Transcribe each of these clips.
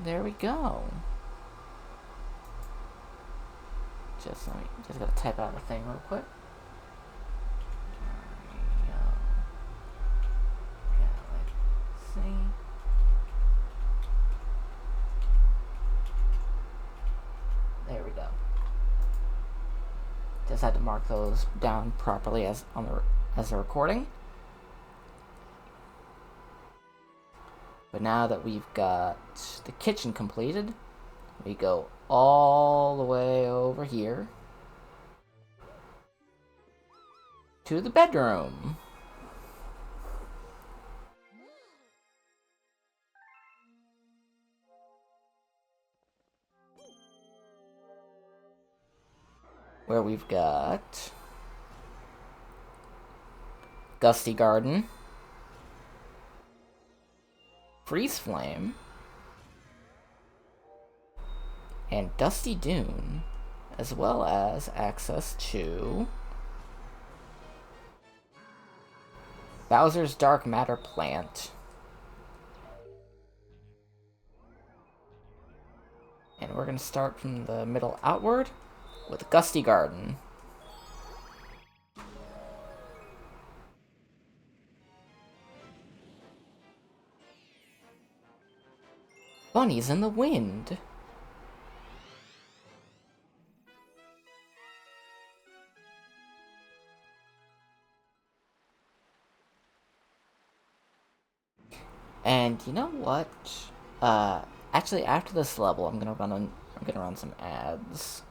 There we go. Just gotta type out a thing real quick. Galaxy. There we go. Just had to mark those down properly as a recording. But now that we've got the kitchen completed, we go all the way over here to the bedroom. Where we've got Gusty Garden, Freeze Flame, and Dusty Dune, as well as access to Bowser's Dark Matter Plant. And we're going to start from the middle outward with Gusty Garden. Bunnies in the Wind. And you know what? Actually, after this level, I'm gonna run some ads.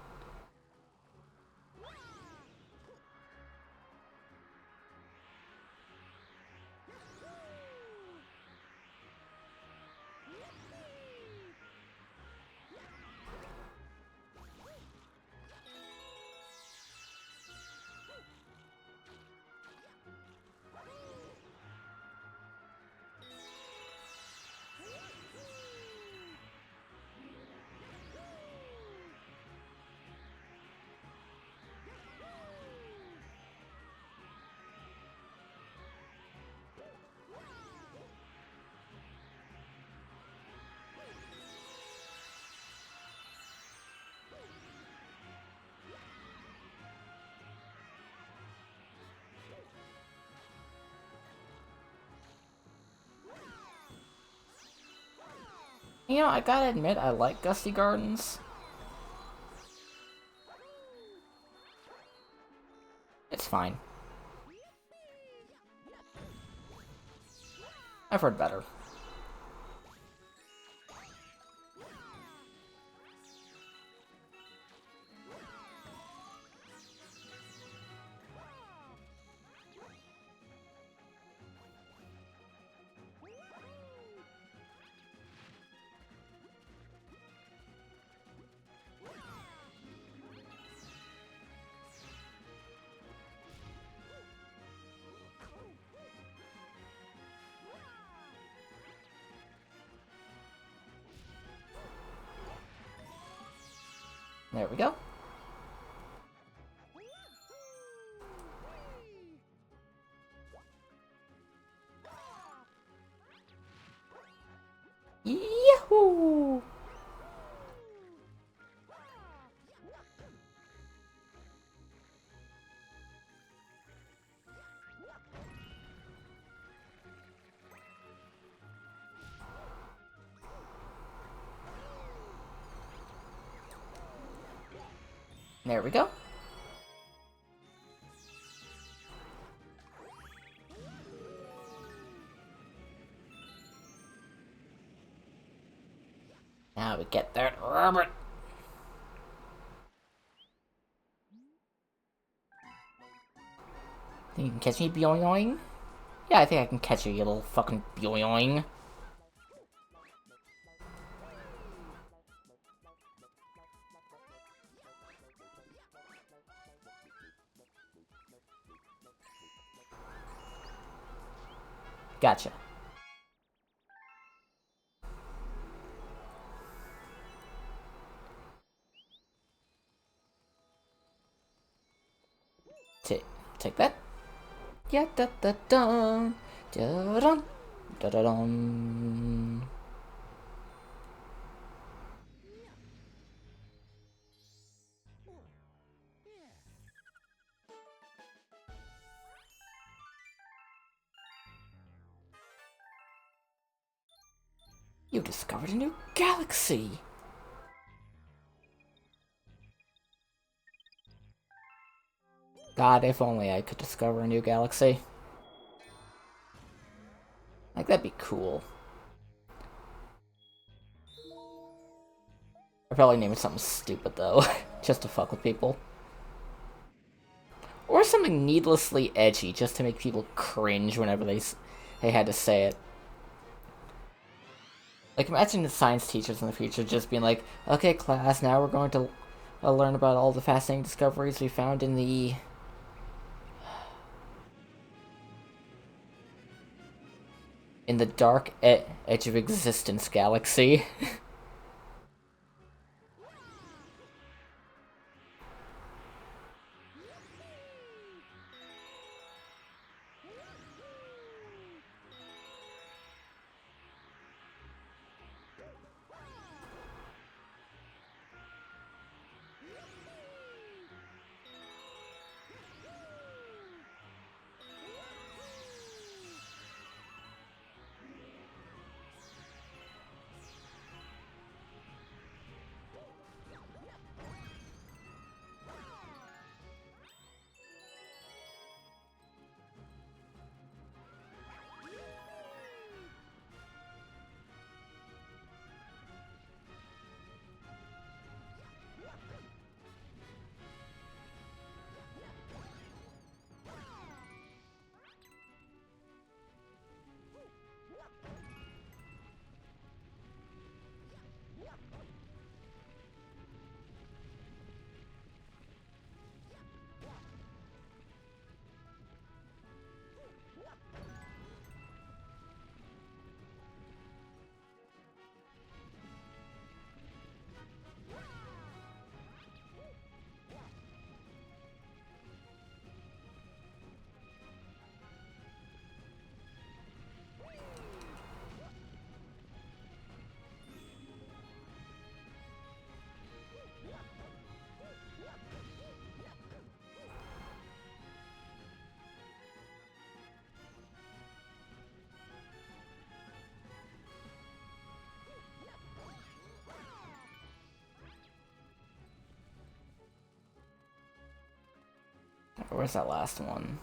You know, I gotta admit, I like Gusty Gardens. It's fine. I've heard better. There we go. Yahoo! There we go. Now we get that rabbit. Think you can catch me, boing? Yeah, I think I can catch you, you little fucking boing. Gotcha. Take that. Yeah, da da da da dum da da dum. You discovered a new galaxy! God, if only I could discover a new galaxy. Like, that'd be cool. I'd probably name it something stupid, though. Just to fuck with people. Or something needlessly edgy, just to make people cringe whenever they had to say it. Like, imagine the science teachers in the future just being like, okay, class, now we're going to learn about all the fascinating discoveries we found in the... dark edge of existence galaxy. Where's that last one?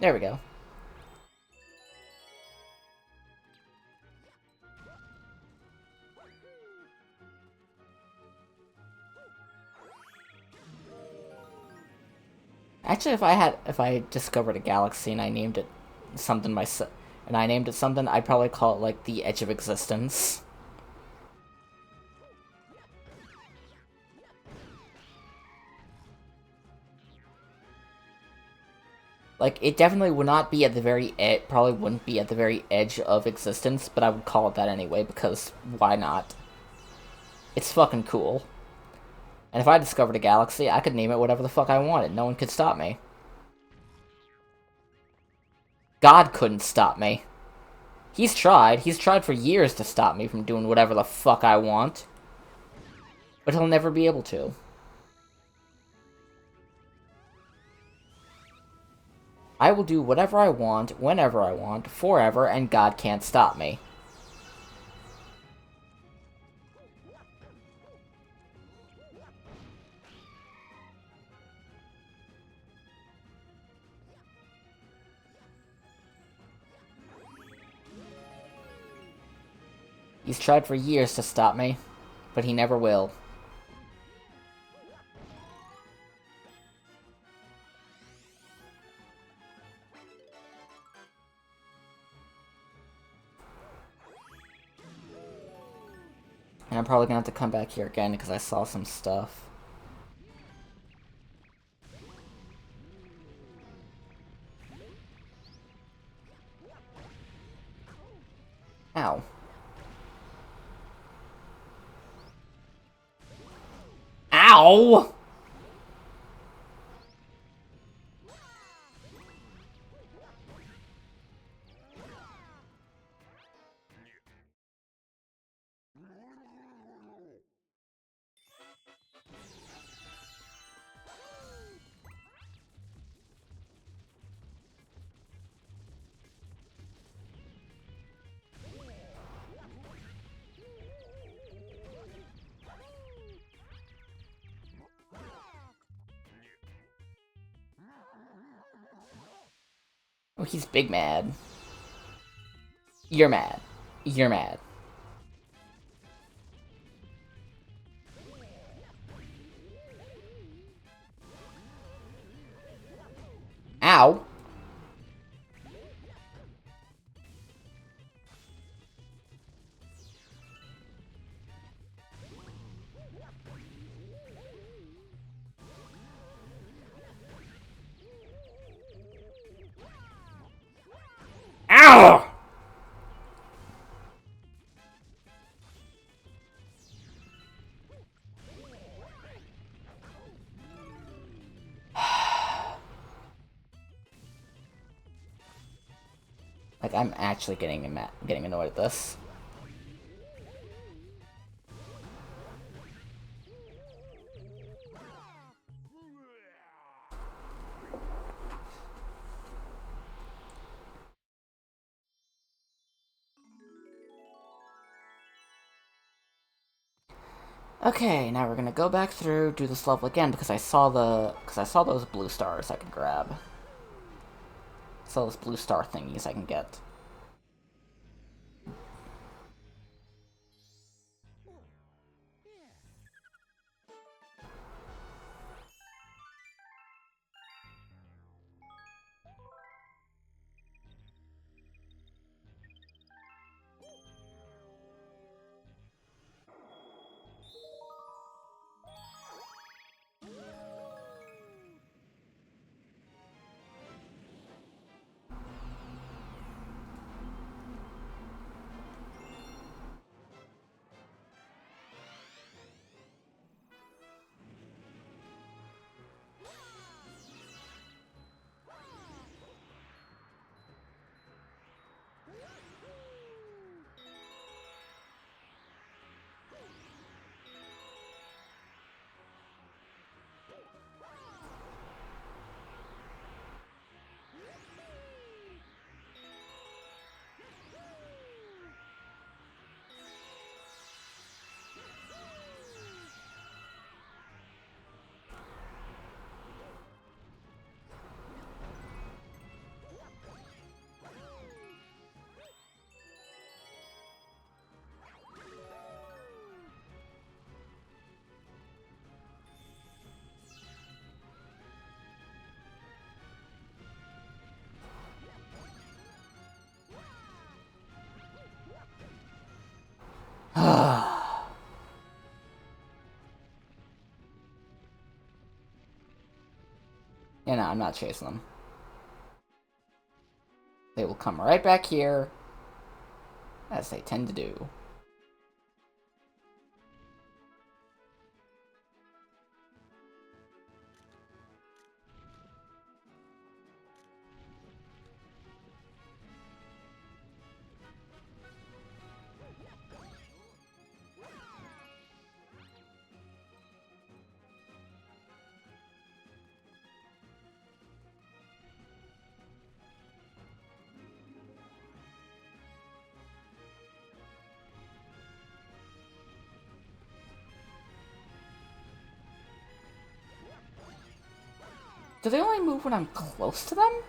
There we go. Actually, if I discovered a galaxy and I named it something myself, I'd probably call it like the Edge of Existence. Like, it definitely would not be at the very probably wouldn't be at the very edge of existence, but I would call it that anyway, because why not? It's fucking cool. And if I discovered a galaxy, I could name it whatever the fuck I wanted. No one could stop me. God couldn't stop me. He's tried. He's tried for years to stop me from doing whatever the fuck I want. But he'll never be able to. I will do whatever I want, whenever I want, forever, and God can't stop me. He's tried for years to stop me, but he never will. And I'm probably gonna have to come back here again because I saw some stuff. Ow. Ow! Oh, he's big mad. You're mad. You're mad. Ow! Ow! Like, I'm actually getting annoyed at this. Okay, now we're gonna go back through, do this level again because I saw those blue stars I could grab. I saw those blue star thingies I can get. Yeah, no, I'm not chasing them. They will come right back here, as they tend to do. Do they only move when I'm close to them?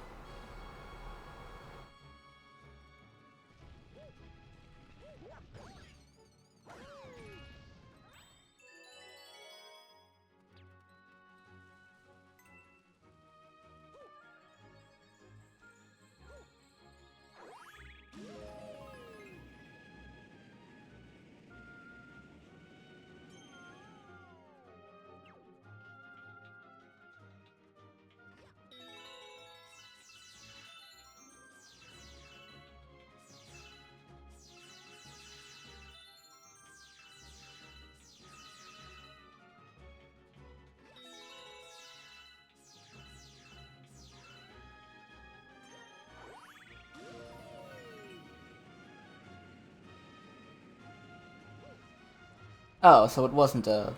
Oh, so it wasn't a...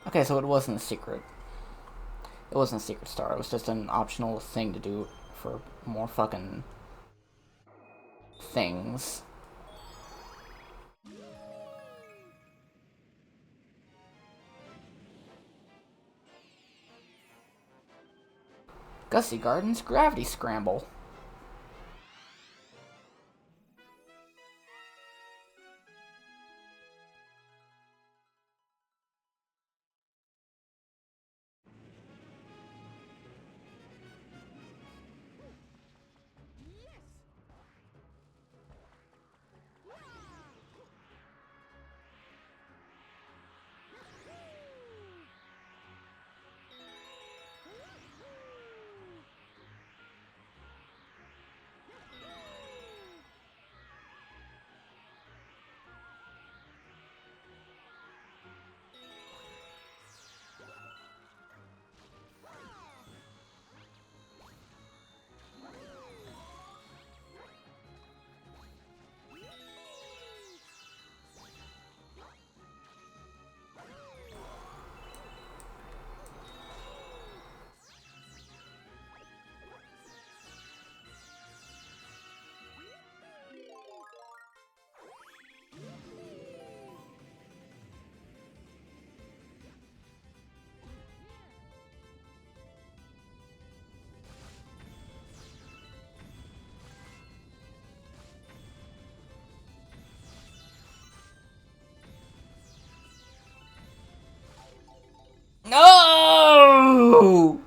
Okay, so it wasn't a secret. It wasn't a secret star, it was just an optional thing to do for more fucking... things. Gusty Gardens Gravity Scramble. No!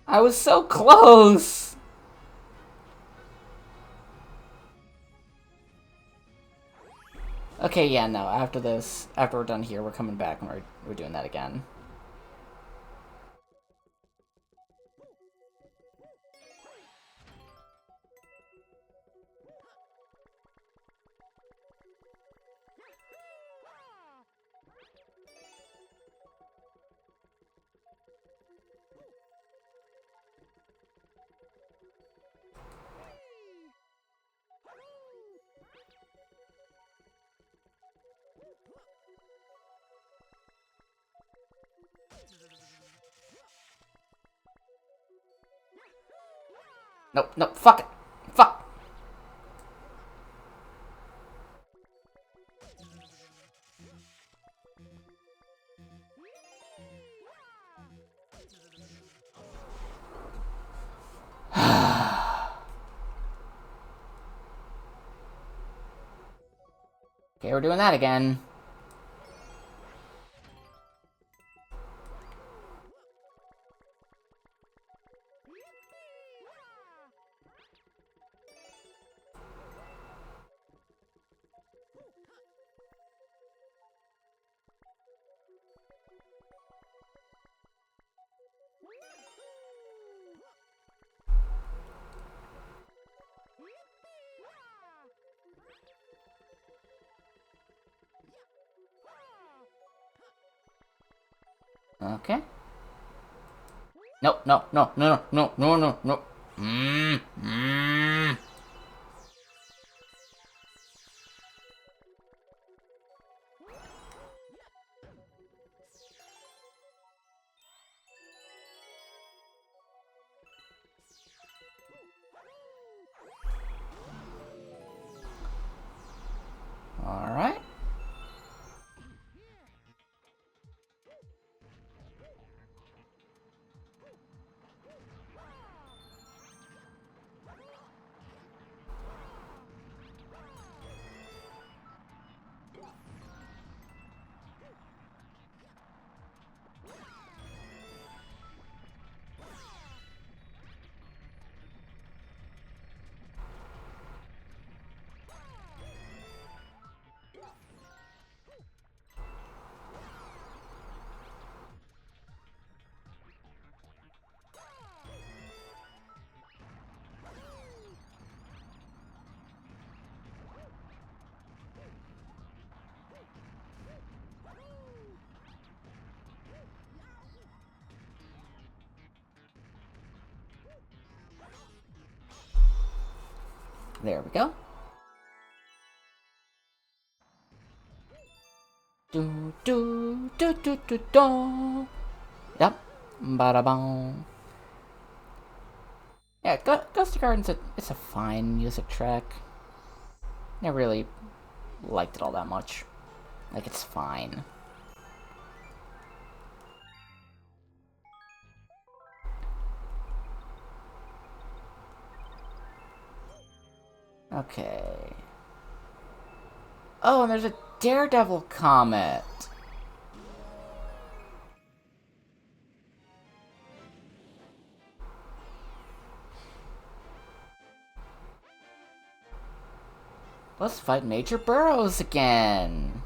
I was so close! Okay, yeah, no, after this, after we're done here, we're coming back and we're doing that again. No, no, fuck it. Fuck. Okay, we're doing that again. Okay. No, no, no, no, no, no, no, no. Alright. There we go. Do do do do do do. Yep. Bada bong. Yeah, Ghost Garden's it's a fine music track. Never really liked it all that much. Like, it's fine. Okay. Oh, and there's a Daredevil comet. Let's fight Major Burrows again.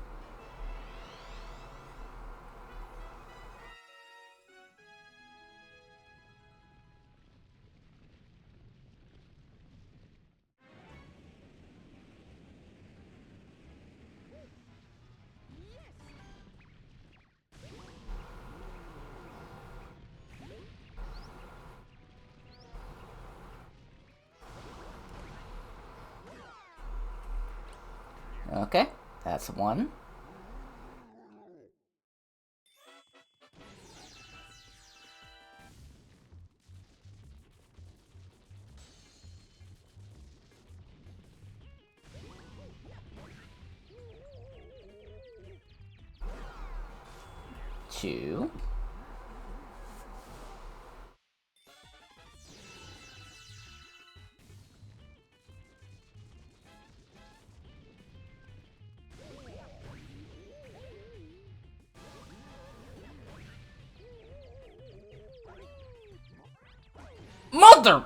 Okay, that's one. Two. Mother!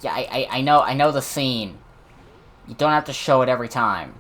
Yeah, I know the scene. You don't have to show it every time.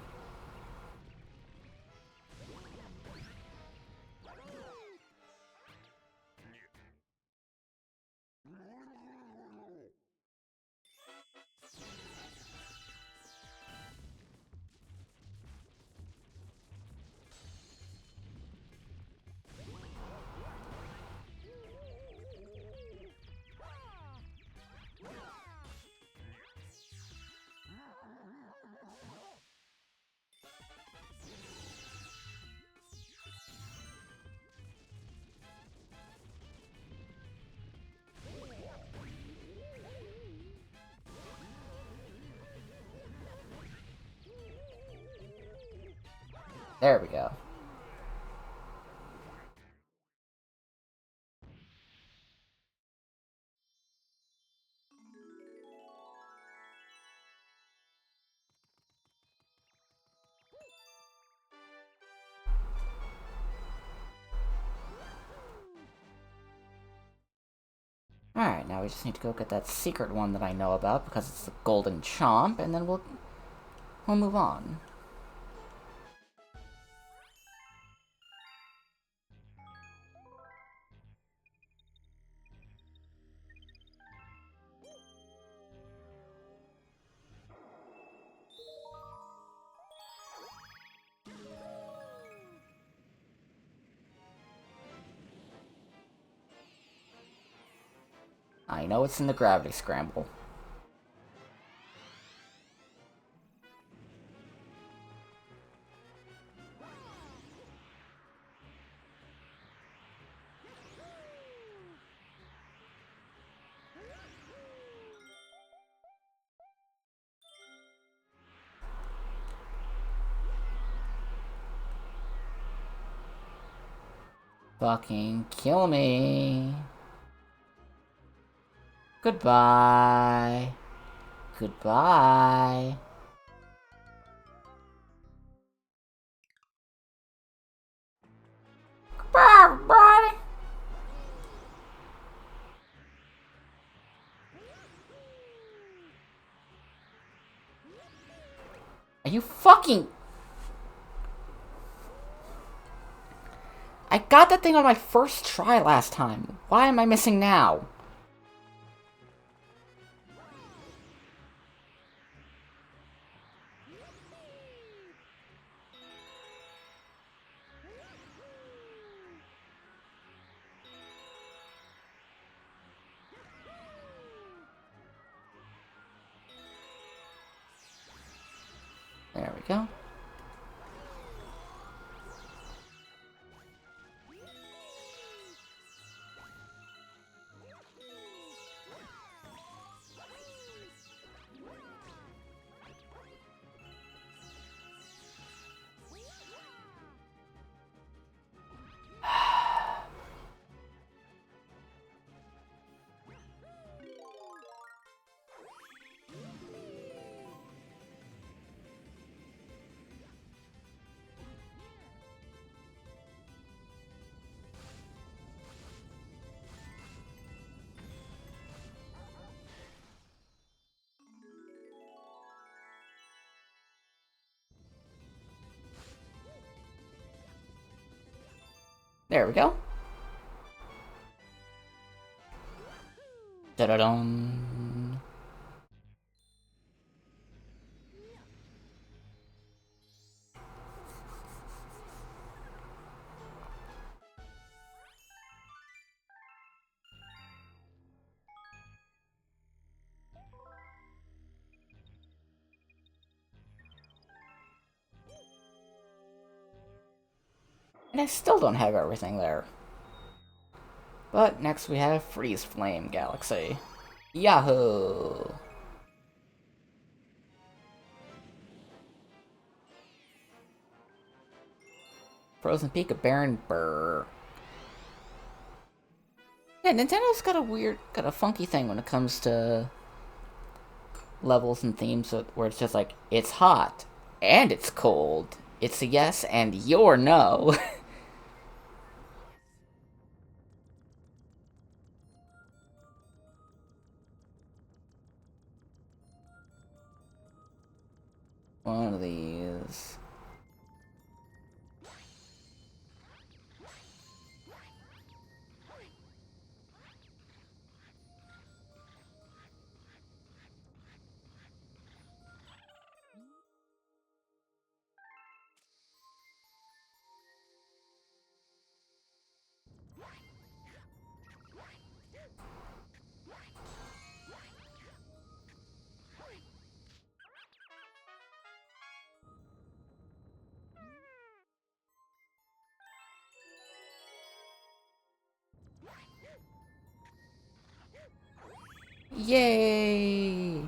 There we go. Alright, now we just need to go get that secret one that I know about because it's the Golden Chomp, and then we'll move on. I know it's in the Gravity Scramble. Fucking kill me. Goodbye. Goodbye. Goodbye, everybody. Are you fucking... I got that thing on my first try last time. Why am I missing now? There we go. There we go. Da-da-dum. And I still don't have everything there. But next we have Freeze Flame Galaxy. Yahoo! Frozen Peak of Baron Burr. Yeah, Nintendo's got a funky thing when it comes to levels and themes where it's just like, it's hot, and it's cold. It's a yes, and you're no. One of these. Yay!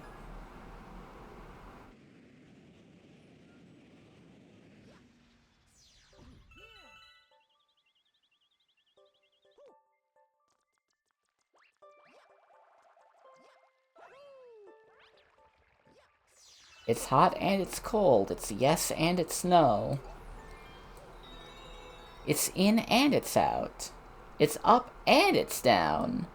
It's hot and it's cold. It's yes and it's no. It's in and it's out. It's up and it's down.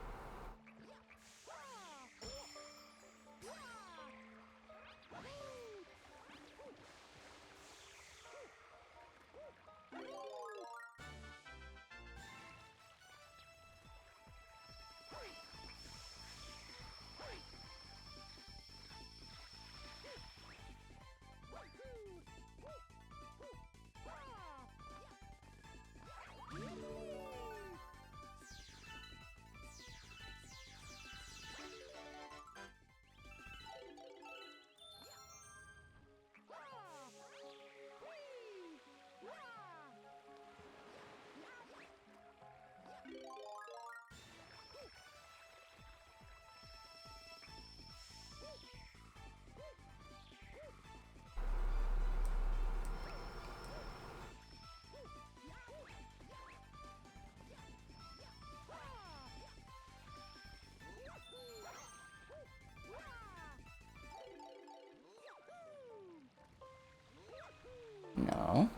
No.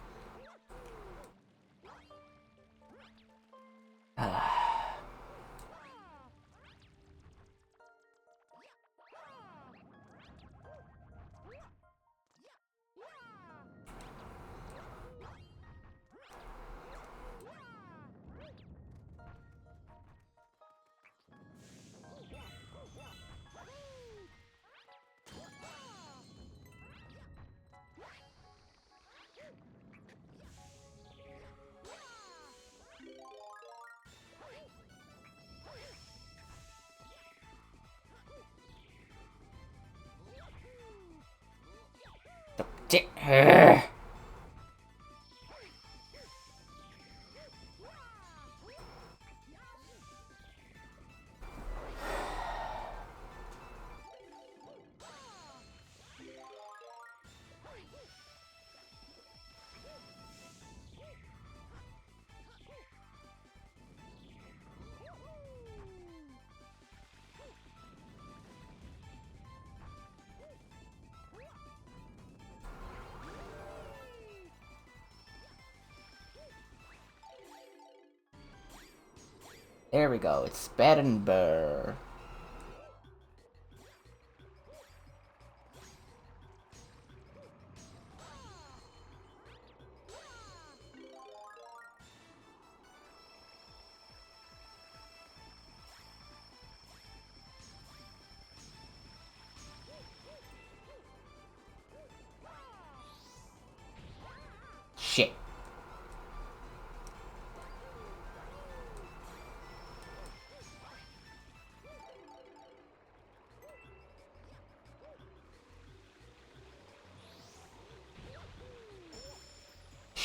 There we go. It's Baron Burr.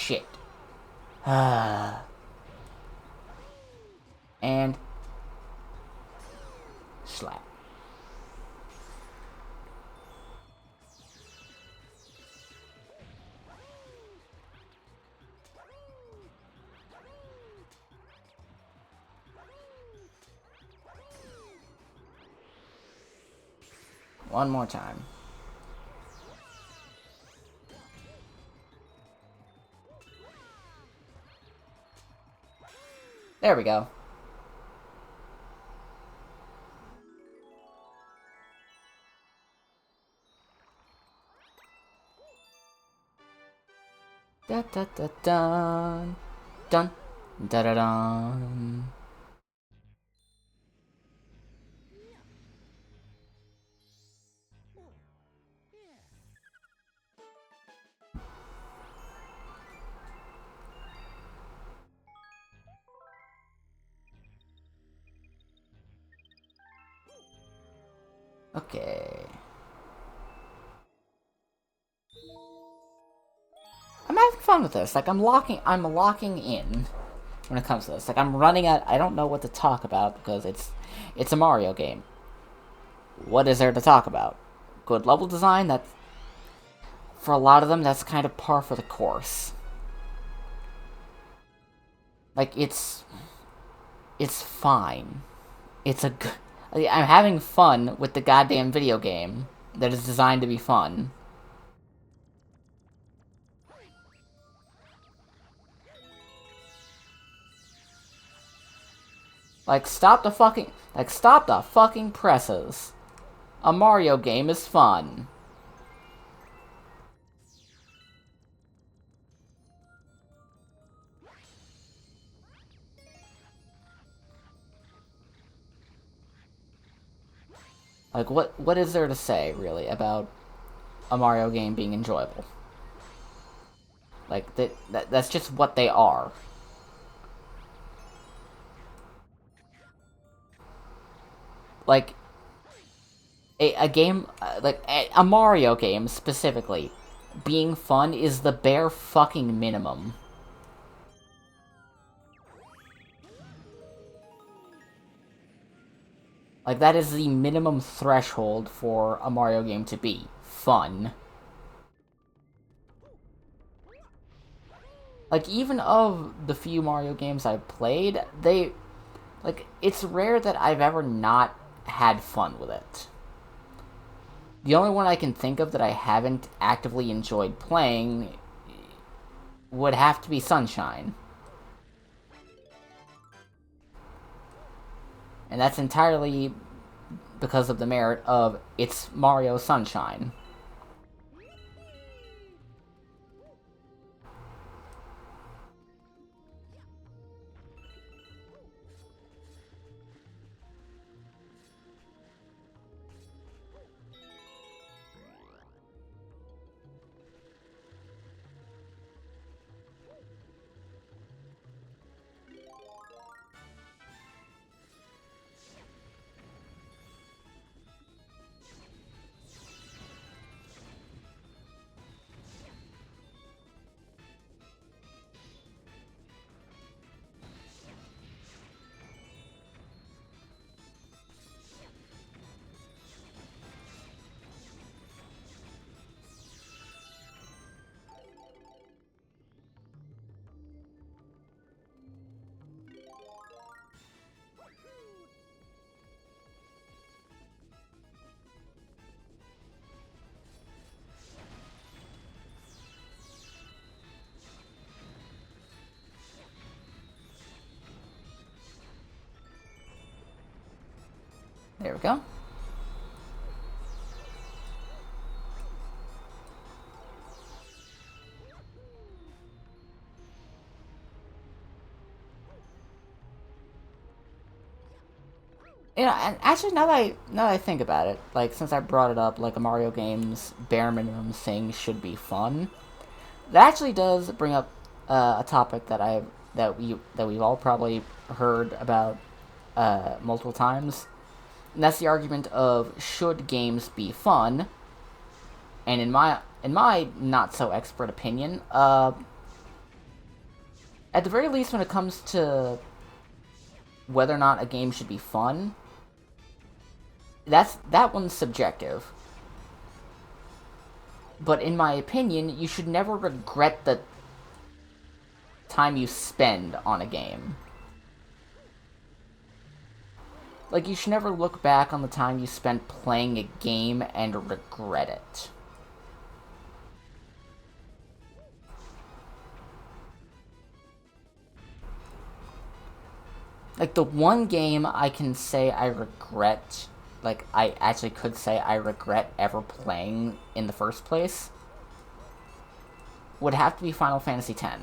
shit. And slap. One more time. There we go. Da da da dun dun da da dun. Okay. I'm having fun with this. Like I'm locking in when it comes to this. Like I'm running at I don't know what to talk about because it's a Mario game. What is there to talk about? Good level design, that's for a lot of them that's kind of par for the course. Like it's fine. It's a good I'm having fun with the goddamn video game that is designed to be fun. Stop the fucking presses. A Mario game is fun. Like, what is there to say, really, about a Mario game being enjoyable? Like, that's just what they are. Like, a game, like, a Mario game, specifically, being fun is the bare fucking minimum. Like, that is the minimum threshold for a Mario game to be fun. Like, even of the few Mario games I've played, it's rare that I've ever not had fun with it. The only one I can think of that I haven't actively enjoyed playing would have to be Sunshine. And that's entirely because of the merit of it's Mario Sunshine. There we go. You know, and actually, now that I think about it, like since I brought it up, like a Mario game's bare minimum thing should be fun. That actually does bring up a topic that we've all probably heard about multiple times, and that's the argument of should games be fun? And in my not so expert opinion, at the very least when it comes to whether or not a game should be fun, that one's subjective. But in my opinion, you should never regret the time you spend on a game. Like, you should never look back on the time you spent playing a game and regret it. Like, the one game I can say I regret, like, I actually could say I regret ever playing in the first place, would have to be Final Fantasy X.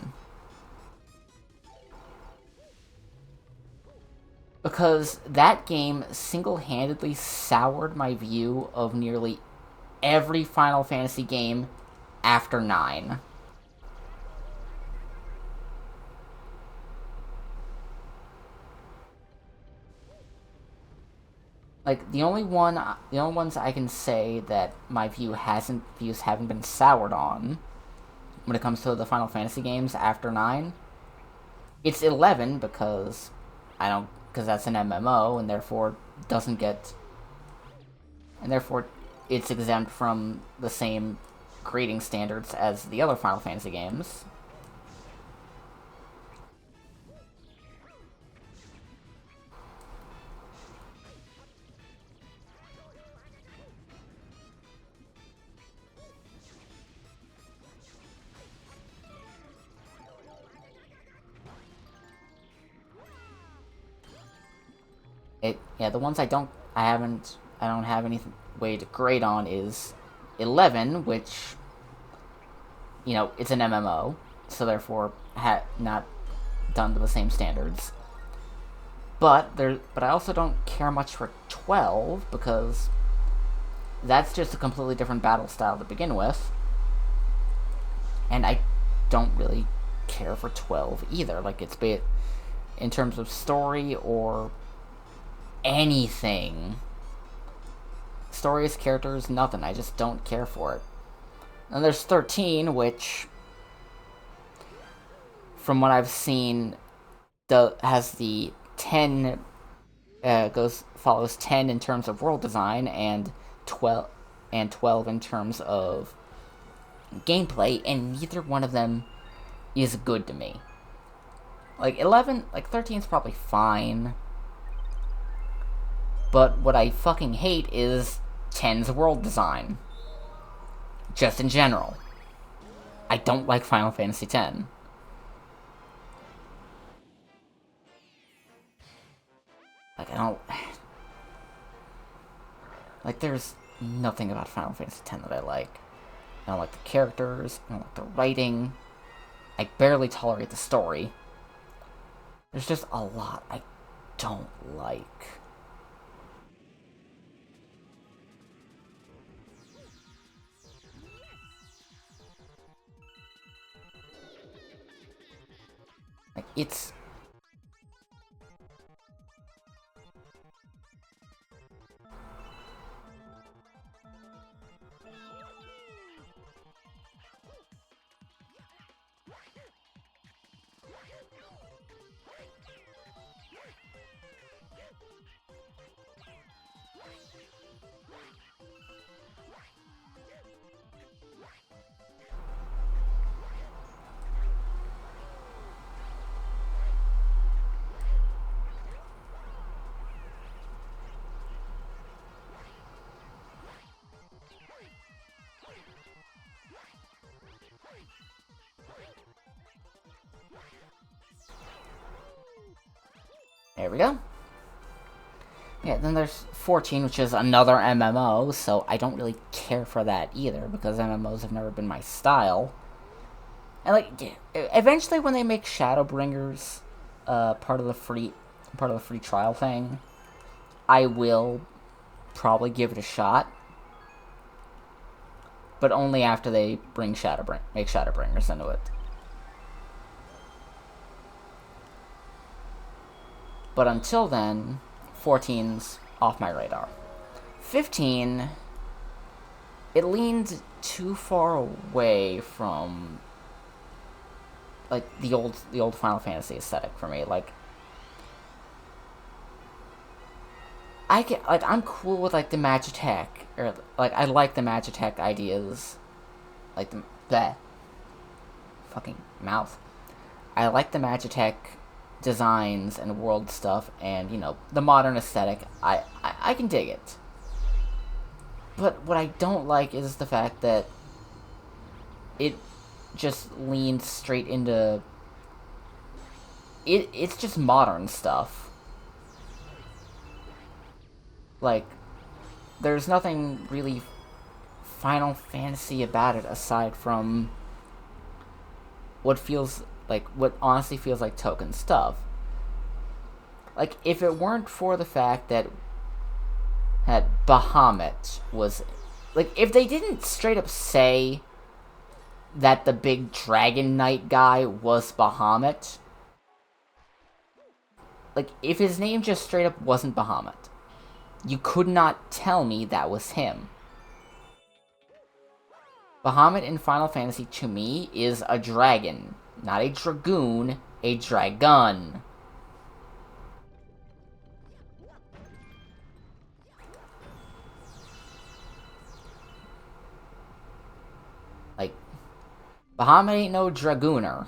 Because that game single-handedly soured my view of nearly every Final Fantasy game after 9. Like, the only ones I can say that my views haven't been soured on when it comes to the Final Fantasy games after 9, it's 11 because that's an MMO and therefore doesn't get, and therefore it's exempt from the same grading standards as the other Final Fantasy games. The ones I don't have any way to grade on is 11, which, it's an MMO, so therefore not done to the same standards. But I also don't care much for 12 because that's just a completely different battle style to begin with, and I don't really care for 12 either. Like, it's in terms of story or anything. Stories, characters, nothing. I just don't care for it. And there's 13, which, from what I've seen, has the 10 follows 10 in terms of world design and 12 in terms of gameplay, and neither one of them is good to me. Like 13 is probably fine. But what I fucking hate is 10's world design. Just in general. I don't like Final Fantasy X. Like, I don't... Like, there's nothing about Final Fantasy X that I like. I don't like the characters, I don't like the writing. I barely tolerate the story. There's just a lot I don't like. Like, it's... There we go. Yeah, then there's 14, which is another MMO, so I don't really care for that either, because MMOs have never been my style. And, like, eventually when they make Shadowbringers part of the free trial thing, I will probably give it a shot. But only after they make Shadowbringers into it. But until then, 14's off my radar. 15, it leaned too far away from like the old Final Fantasy aesthetic for me. Like I'm cool with like the Magitech, or like I like the Magitech ideas, like the fucking mouth. I like the Magitech designs and world stuff, and you know the modern aesthetic. I can dig it. But what I don't like is the fact that it just leans straight into it. It's just modern stuff. Like, there's nothing really Final Fantasy about it aside from what honestly feels like token stuff. Like, if it weren't for the fact that Bahamut was, like, if they didn't straight up say that the big Dragon Knight guy was Bahamut, like, if his name just straight up wasn't Bahamut, you could not tell me that was him. Bahamut in Final Fantasy, to me, is a dragon. Not a dragoon, a dragon. Like, Bahamut ain't no dragooner.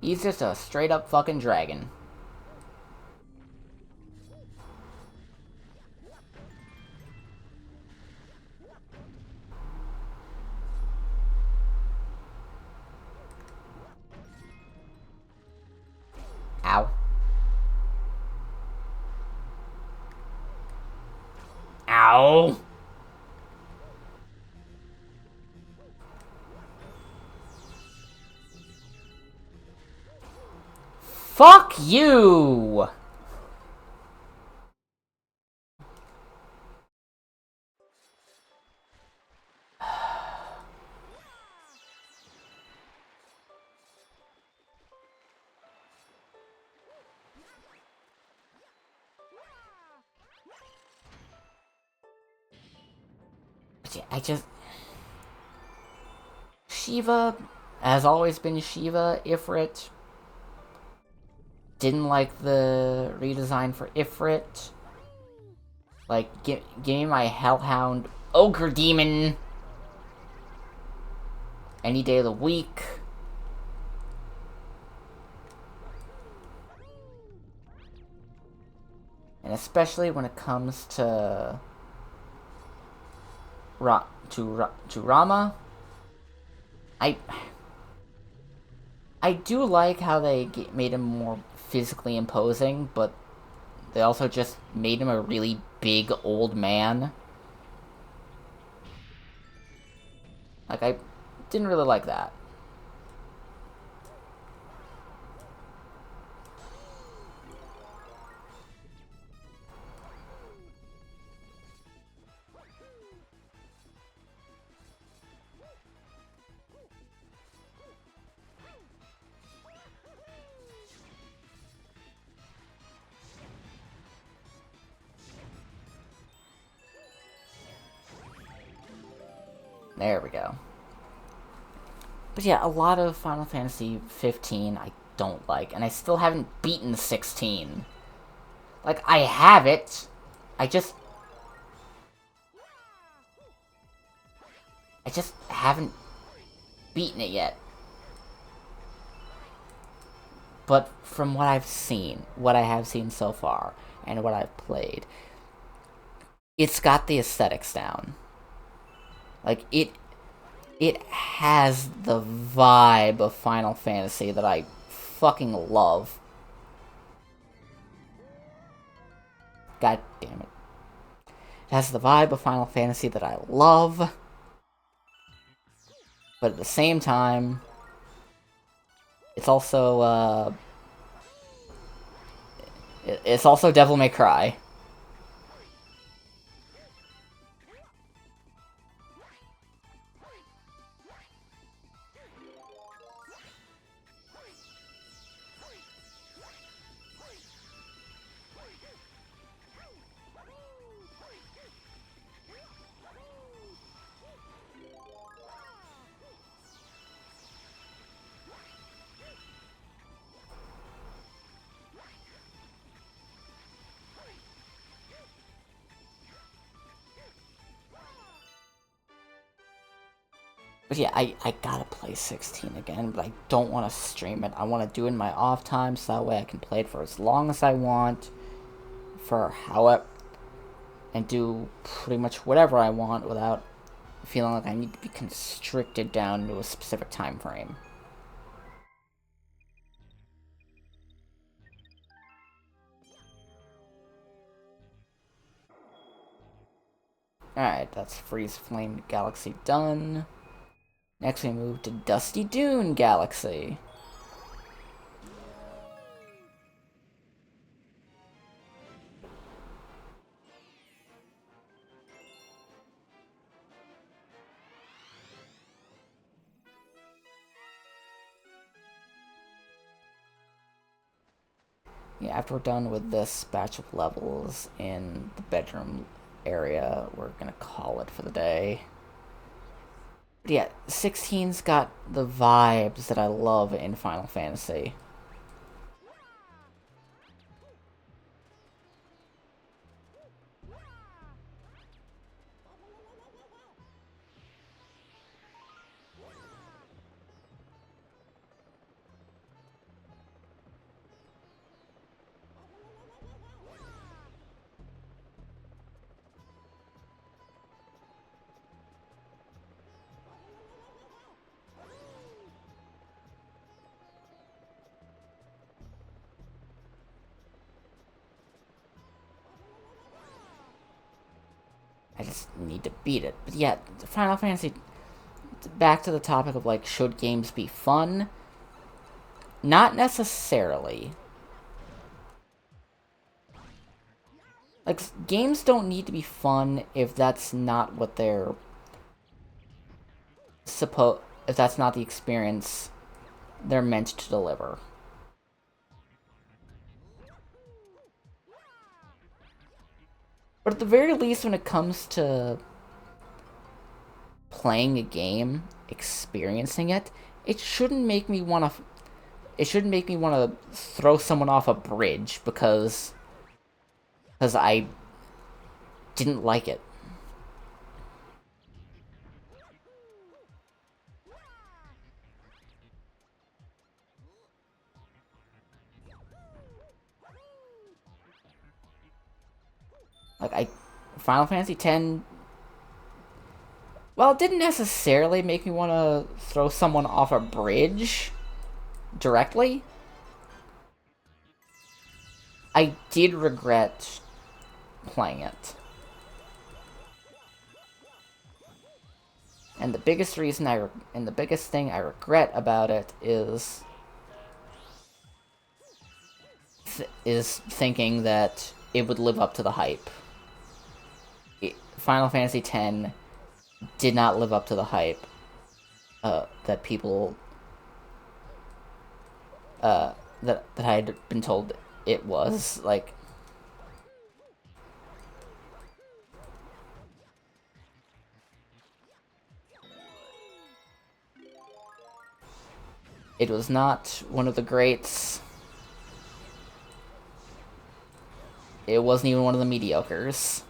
He's just a straight up fucking dragon. Ow. Ow! Fuck you! I just... Shiva has always been Shiva. Ifrit. Didn't like the redesign for Ifrit. Like, give me my Hellhound Ogre Demon any day of the week. And especially when it comes to Rama, I do like how they made him more physically imposing, but they also just made him a really big old man. Like, I didn't really like that. There we go. But yeah, a lot of Final Fantasy 15 I don't like, and I still haven't beaten 16. Like, I have it, I just haven't beaten it yet. But from what I've seen, what I have seen so far, and what I've played, it's got the aesthetics down. Like, it has the vibe of Final Fantasy that I fucking love. God damn it. It has the vibe of Final Fantasy that I love. But at the same time, it's also, it's also Devil May Cry. But yeah, I gotta play 16 again, but I don't want to stream it. I want to do it in my off time, so that way I can play it for as long as I want, for however, and do pretty much whatever I want without feeling like I need to be constricted down to a specific time frame. Alright, that's Freeze Flame Galaxy done. Next we move to Dusty Dune Galaxy. Yeah, after we're done with this batch of levels in the bedroom area, we're gonna call it for the day. But yeah, 16's got the vibes that I love in Final Fantasy. I just need to beat it. But yeah, Final Fantasy, back to the topic of, like, should games be fun? Not necessarily. Like, games don't need to be fun if that's not what they're if that's not the experience they're meant to deliver. But at the very least, when it comes to playing a game, experiencing it, it shouldn't make me want to. It shouldn't make me want to throw someone off a bridge because I didn't like it. Like, Final Fantasy X, well, it didn't necessarily make me want to throw someone off a bridge directly. I did regret playing it. And the biggest reason and the biggest thing I regret about it is thinking that it would live up to the hype. Final Fantasy X did not live up to the hype that people that I had been told it was. Like, it was not one of the greats. It wasn't even one of the mediocres.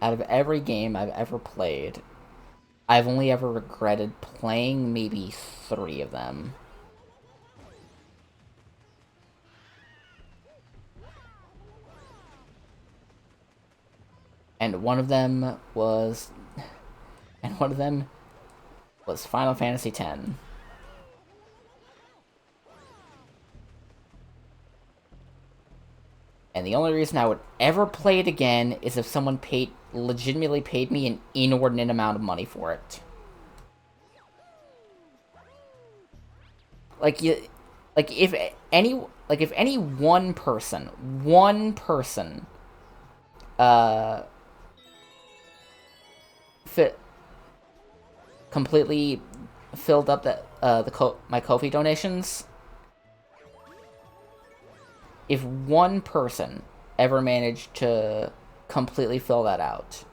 Out of every game I've ever played, I've only ever regretted playing maybe 3 of them. And one of them was Final Fantasy X. And the only reason I would ever play it again is if someone legitimately paid me an inordinate amount of money for it. Like, if any one person, completely filled up my Ko-fi donations. If one person ever manage to completely fill that out,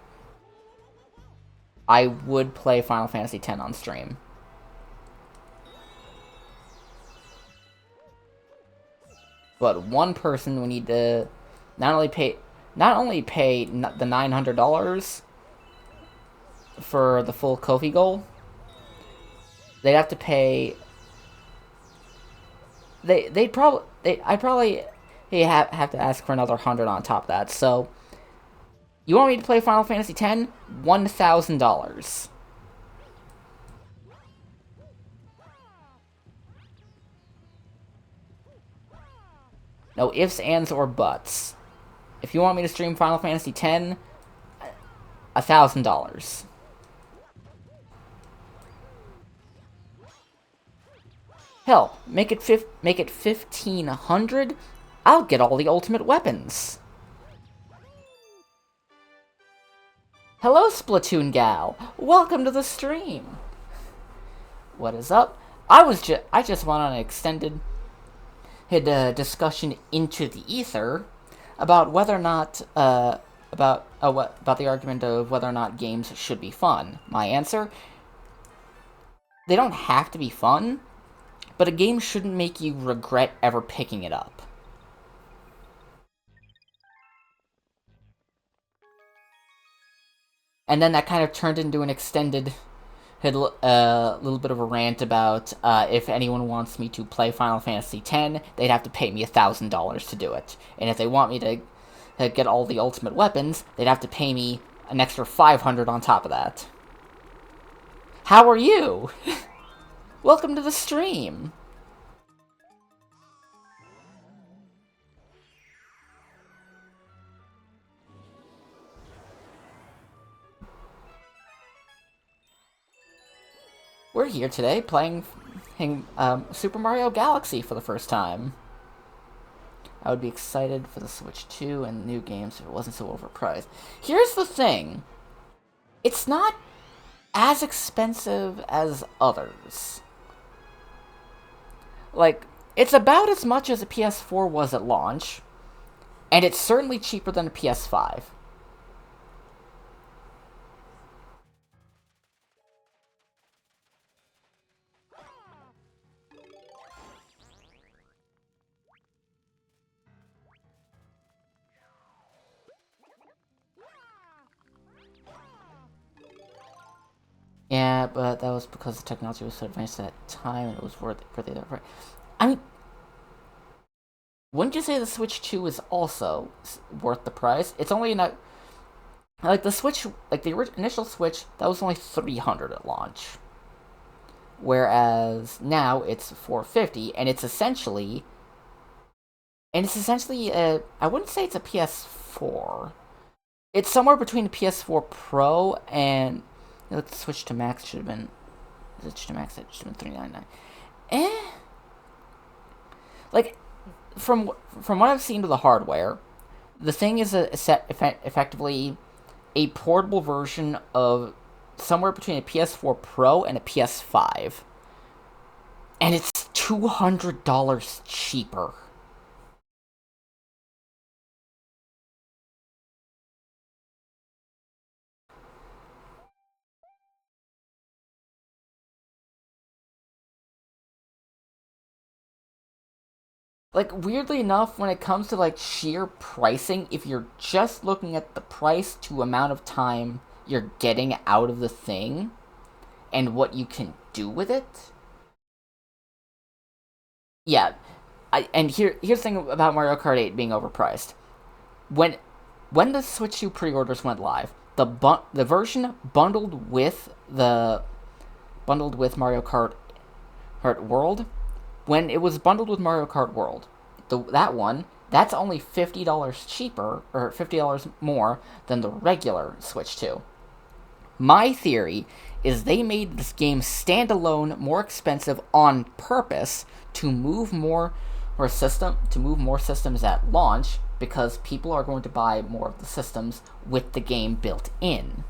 I would play Final Fantasy X on stream. But one person would need to not only pay the $900 for the full Kofi goal, they'd have to pay. I'd probably have to ask for another 100 on top of that. So, you want me to play Final Fantasy X? $1,000. No ifs, ands, or buts. If you want me to stream Final Fantasy X, $1,000. Hell, make it 1,500. I'll get all the ultimate weapons. Hello, Splatoon gal. Welcome to the stream. What is up? I just went on an extended discussion into the ether about whether or not about the argument of whether or not games should be fun. My answer: they don't have to be fun, but a game shouldn't make you regret ever picking it up. And then that kind of turned into an extended little bit of a rant about if anyone wants me to play Final Fantasy X, they'd have to pay me $1,000 to do it. And if they want me to get all the ultimate weapons, they'd have to pay me an extra $500 on top of that. How are you? Welcome to the stream. We're here today playing Super Mario Galaxy for the first time. I would be excited for the Switch 2 and new games if it wasn't so overpriced. Here's the thing. It's not as expensive as others. Like, it's about as much as a PS4 was at launch, and it's certainly cheaper than a PS5. Yeah, but that was because the technology was so advanced at that time, and it was worth it. I mean, wouldn't you say the Switch 2 is also worth the price? It's only not like the Switch, like the initial Switch, that was only $300 at launch, whereas now it's $450, and it's essentially I wouldn't say it's a PS4. It's somewhere between a PS4 Pro and. The Switch to Max should have been. Switch to Max, it should have been $399. Like, from what I've seen to the hardware, the thing is effectively a portable version of somewhere between a PS4 Pro and a PS5, and it's $200 cheaper. Like, weirdly enough, when it comes to, like, sheer pricing, if you're just looking at the price to amount of time you're getting out of the thing and what you can do with it, yeah. Here's the thing about Mario Kart 8 being overpriced. When the Switch 2 pre-orders went live, the version bundled with Mario Kart World, when it was bundled with Mario Kart World, that's only $50 cheaper, or $50 more than the regular Switch 2. My theory is they made this game standalone more expensive on purpose to move more systems at launch, because people are going to buy more of the systems with the game built in.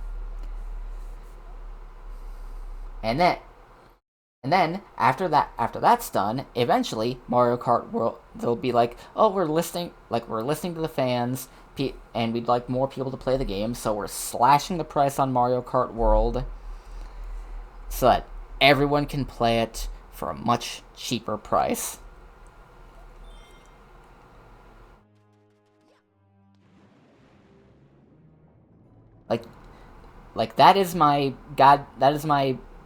And And then after that's done, eventually Mario Kart World, they'll be like, oh, we're listening to the fans, and we'd like more people to play the game, so we're slashing the price on Mario Kart World so that everyone can play it for a much cheaper price. Like that is my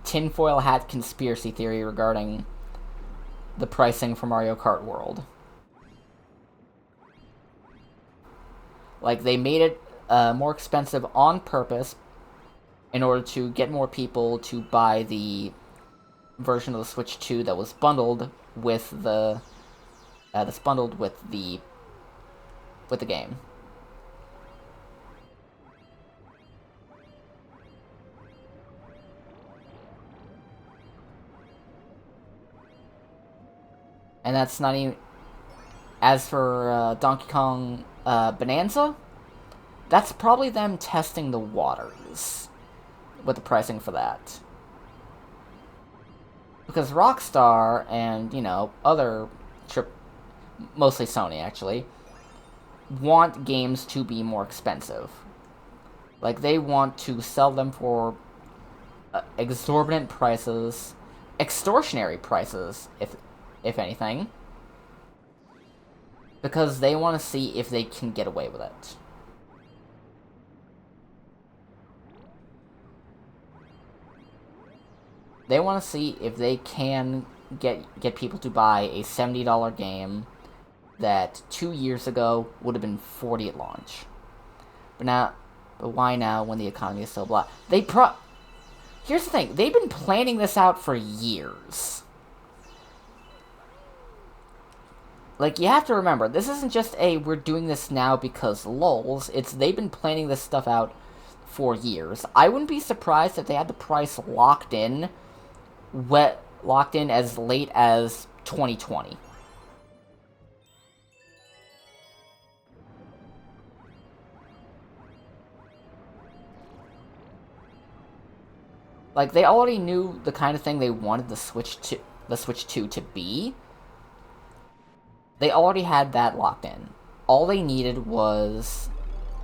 tinfoil hat conspiracy theory regarding the pricing for Mario Kart World. Like, they made it more expensive on purpose in order to get more people to buy the version of the Switch 2 that was bundled with the game. And that's not even... As for Donkey Kong Bonanza, that's probably them testing the waters with the pricing for that. Because Rockstar and, other mostly Sony, actually, want games to be more expensive. Like, they want to sell them for exorbitant prices, extortionary prices, if anything, because they want to see if they can get away with it. They want to see if they can get people to buy a $70 game that 2 years ago would have been $40 at launch. But why now when the economy is so blah? Here's the thing, they've been planning this out for years. Like, you have to remember, this isn't just we're doing this now because lols. It's they've been planning this stuff out for years. I wouldn't be surprised if they had the price locked in as late as 2020. Like, they already knew the kind of thing they wanted the Switch 2 to be. They already had that locked in. All they needed was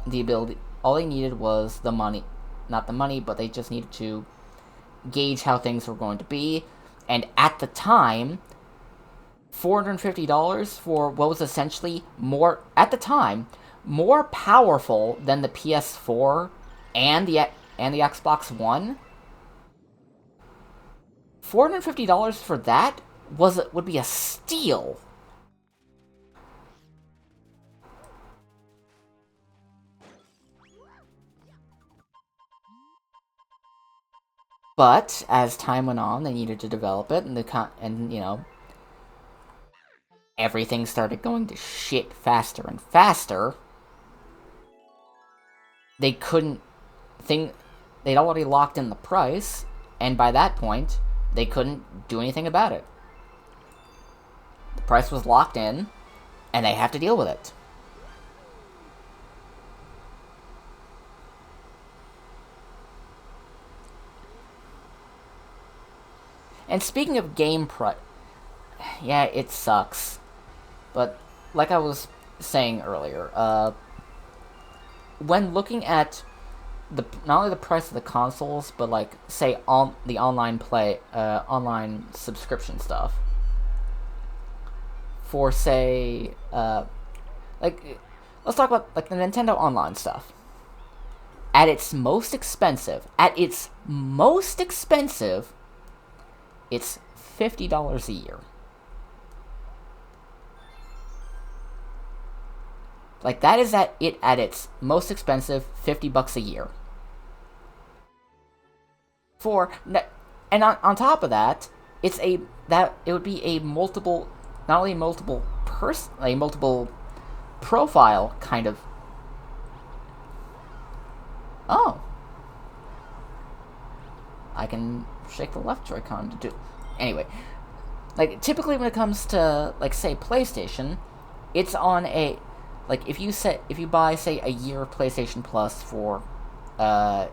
the ability... All they needed was the money. Not the money, but they just needed to gauge how things were going to be. And at the time, $450 for what was essentially more... At the time, more powerful than the PS4 and the Xbox One. $450 for that would be a steal. But as time went on, they needed to develop it, and everything started going to shit faster and faster. They'd already locked in the price, and by that point, they couldn't do anything about it. The price was locked in, and they have to deal with it. And speaking of game price, yeah, it sucks. But like I was saying earlier, when looking at not only the price of the consoles, but like say the online subscription stuff, for say let's talk about like the Nintendo Online stuff. At its most expensive, it's $50 a year. Like, that is at its most expensive, $50 a year. And on top of that, it would be a multiple profile kind of. Oh, I can shake the left Joy-Con to do. Anyway, like, typically when it comes to, like, say, PlayStation, it's on a, like, if you buy, say, a year of PlayStation Plus for, I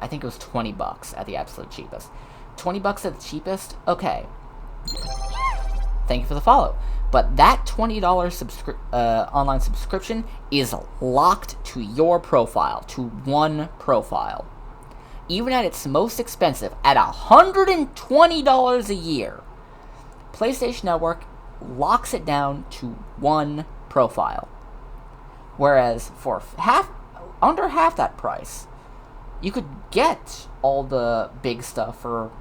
think it was $20 at the absolute cheapest. $20 at the cheapest? Okay. Thank you for the follow. But that $20 online subscription is locked to your profile, to one profile. Even at its most expensive, at $120 a year, PlayStation Network locks it down to one profile. Whereas for under half that price, you could get all the big stuff for,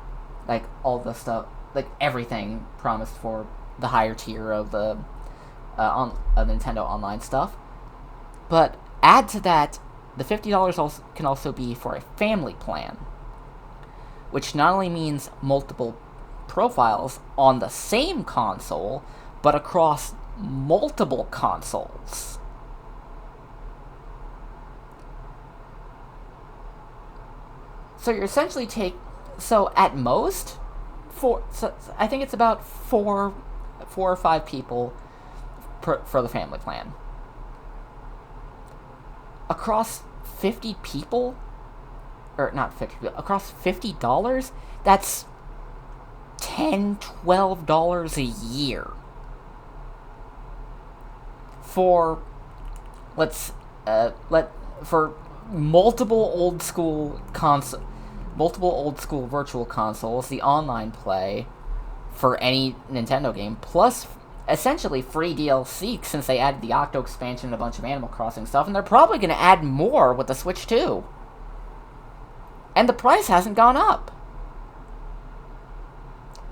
like, all the stuff, like, everything promised for the higher tier of the Nintendo Online stuff. But add to that, the $50 can also be for a family plan, which not only means multiple profiles on the same console, but across multiple consoles. So you're essentially so at most, I think it's about four or five people for the family plan. Across 50 people, or not 50 people, across $50, that's $10, $12 a year. For, for multiple old school virtual consoles, the online play for any Nintendo game, plus essentially free DLC, since they added the Octo expansion and a bunch of Animal Crossing stuff, and they're probably going to add more with the Switch too. And the price hasn't gone up.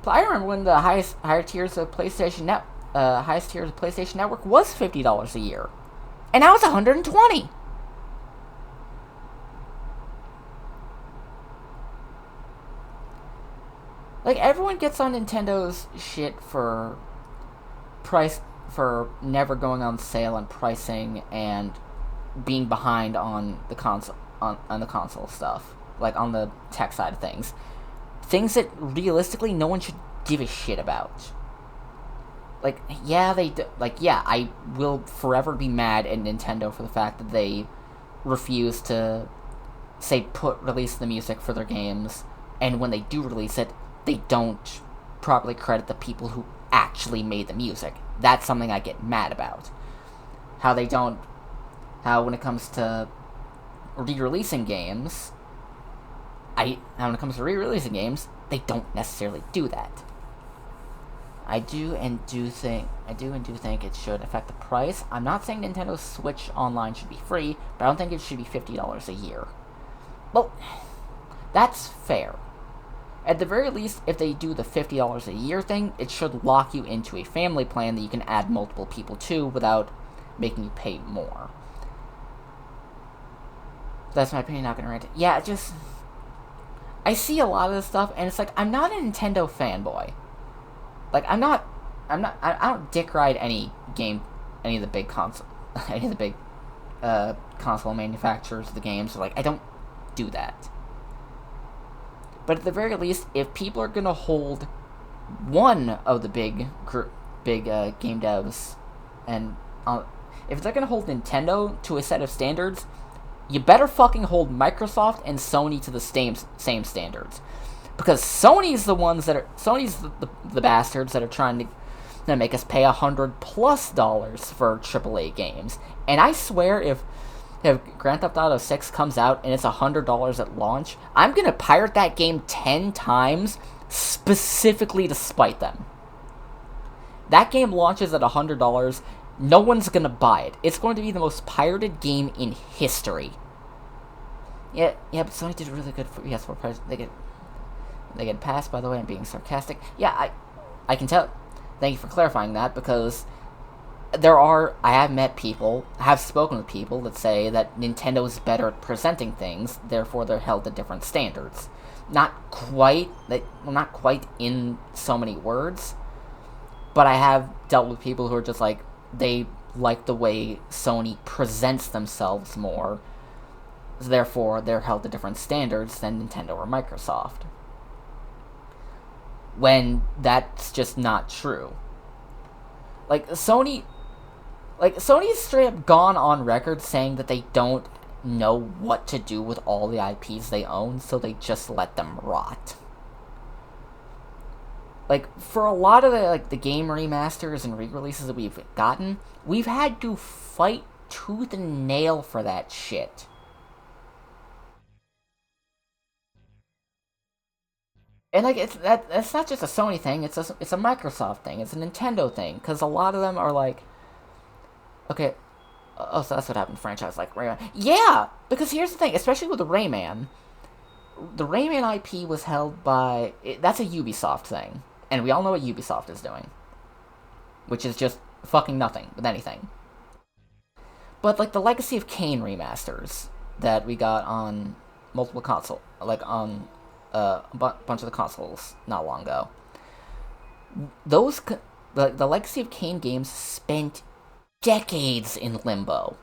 I remember when the higher tiers of PlayStation Network was $50 a year, and now it's $120. Like, everyone gets on Nintendo's shit for never going on sale and pricing and being behind on the console on the console stuff, like on the tech side of things that realistically no one should give a shit about. Like, yeah, I will forever be mad at Nintendo for the fact that they refuse to release the music for their games, and when they do release it, they don't properly credit the people who actually made the music. That's something I get mad about. How when it comes to re-releasing games, they don't necessarily do that. I do and do think it should affect the price. I'm not saying Nintendo Switch Online should be free, but I don't think it should be $50 a year. Well, that's fair. At the very least, if they do the $50 a year thing, it should lock you into a family plan that you can add multiple people to without making you pay more. That's my opinion, not gonna rant. Yeah, I see a lot of this stuff, and it's like, I'm not a Nintendo fanboy. Like, I don't dick ride any of the big console manufacturers of the games. Like, I don't do that. But at the very least, if people are gonna hold one of the big game devs, and if they're gonna hold Nintendo to a set of standards, you better fucking hold Microsoft and Sony to the same standards, because Sony's the bastards that are trying to make us pay $100+ for AAA games. And I swear, if Grand Theft Auto 6 comes out and it's $100 at launch, I'm gonna pirate that game 10 times specifically to spite them. That game launches at $100, no one's gonna buy it. It's going to be the most pirated game in history. Yeah, but Sony did really good for PS4 price. They get passed, by the way. I'm being sarcastic. Yeah, I can tell. Thank you for clarifying that, because I have spoken with people that say that Nintendo is better at presenting things, therefore they're held to different standards. Not quite in so many words, but I have dealt with people who are just like, they like the way Sony presents themselves more, so therefore they're held to different standards than Nintendo or Microsoft. When that's just not true. Sony's straight up gone on record saying that they don't know what to do with all the IPs they own, so they just let them rot. like for a lot of the game remasters and re-releases that we've gotten, we've had to fight tooth and nail for that shit. And like that's not just a Sony thing, it's a Microsoft thing, it's a Nintendo thing, because a lot of them are like, okay, oh, so that's what happened to franchise like Rayman. Yeah, because here's the thing, especially with the Rayman IP was held by that's a Ubisoft thing, and we all know what Ubisoft is doing, which is just fucking nothing with anything. But like the Legacy of Kain remasters that we got on multiple console, like on a bunch of the consoles not long ago, those the Legacy of Kain games spent decades in limbo.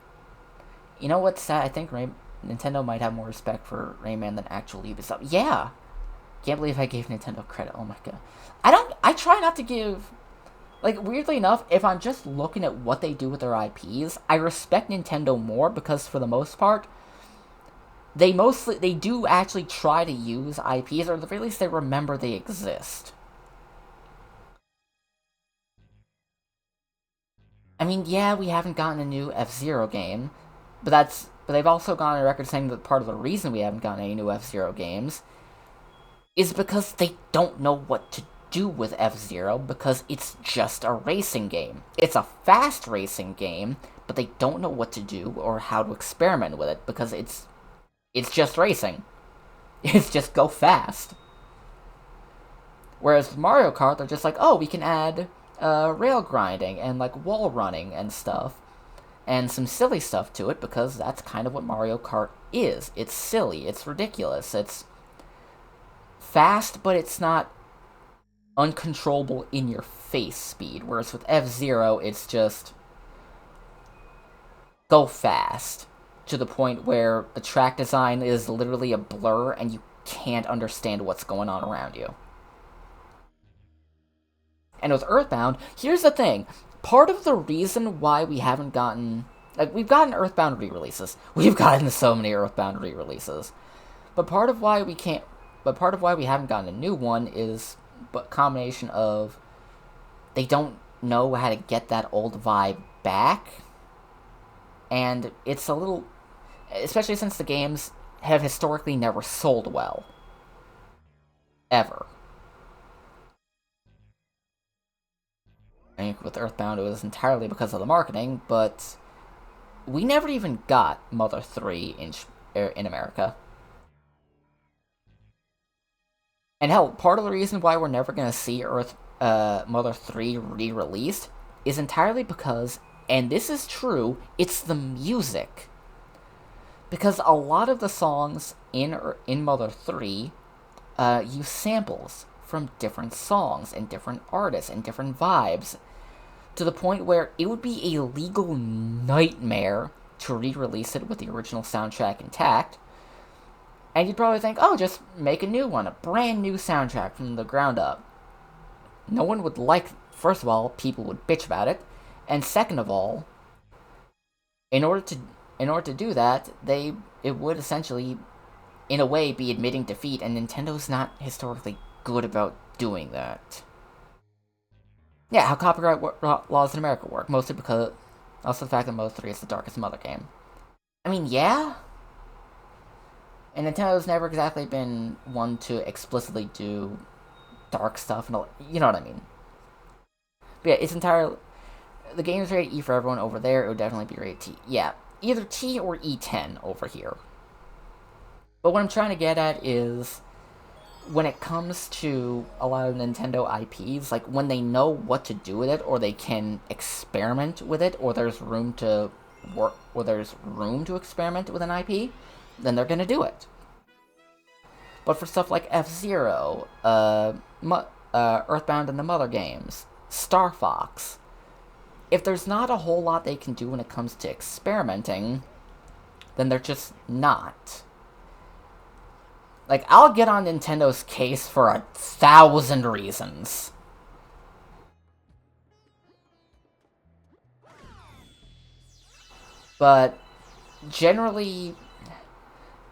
You know what's sad? I think Nintendo might have more respect for Rayman than actual Ubisoft. Yeah, can't believe I gave Nintendo credit. Oh my god, I don't. I try not to give. Like, weirdly enough, if I'm just looking at what they do with their IPs, I respect Nintendo more because, for the most part, they do actually try to use IPs, or at the very least, they remember they exist. I mean, yeah, we haven't gotten a new F-Zero game, but they've also gone on record saying that part of the reason we haven't gotten any new F-Zero games is because they don't know what to do with F-Zero because it's just a racing game. It's a fast racing game, but they don't know what to do or how to experiment with it because it's just racing. It's just go fast. Whereas with Mario Kart, they're just like, oh, we can add rail grinding and like wall running and stuff, and some silly stuff to it because that's kind of what Mario Kart is. It's silly, it's ridiculous, it's fast, but it's not uncontrollable in your face speed. Whereas with F-Zero, it's just go fast to the point where the track design is literally a blur and you can't understand what's going on around you. And with Earthbound, here's the thing. Part of the reason why we haven't gotten... Like, we've gotten Earthbound re-releases. We've gotten so many Earthbound re-releases. But part of why we can't... But part of why we haven't gotten a new one is a combination of... They don't know how to get that old vibe back. And it's a little... Especially since the games have historically never sold well. Ever. I think with Earthbound it was entirely because of the marketing, but we never even got Mother 3 in America. And hell, part of the reason why we're never going to see Mother 3 re-released is entirely because, and this is true, it's the music. Because a lot of the songs in Mother 3 use samples from different songs and different artists and different vibes, to the point where it would be a legal nightmare to re-release it with the original soundtrack intact. And you'd probably think, oh, just make a new one, a brand new soundtrack from the ground up. No one would like, first of all, people would bitch about it, and second of all, in order to do that, it would essentially, in a way, be admitting defeat, and Nintendo's not historically good about doing that. Yeah, how copyright laws in America work, mostly because also the fact that Mother 3 is the Darkest Mother game. I mean, yeah, and Nintendo's never exactly been one to explicitly do dark stuff, and all, you know what I mean. But yeah, it's entirely... The game is rated E for everyone over there, it would definitely be rated T. Yeah, either T or E10 over here. But what I'm trying to get at is, when it comes to a lot of Nintendo IPs, like, when they know what to do with it, or they can experiment with it, or there's room to experiment with an IP, then they're gonna do it. But for stuff like F-Zero, Earthbound and the Mother games, Star Fox, if there's not a whole lot they can do when it comes to experimenting, then they're just not. Like, I'll get on Nintendo's case for 1,000 reasons. But, generally,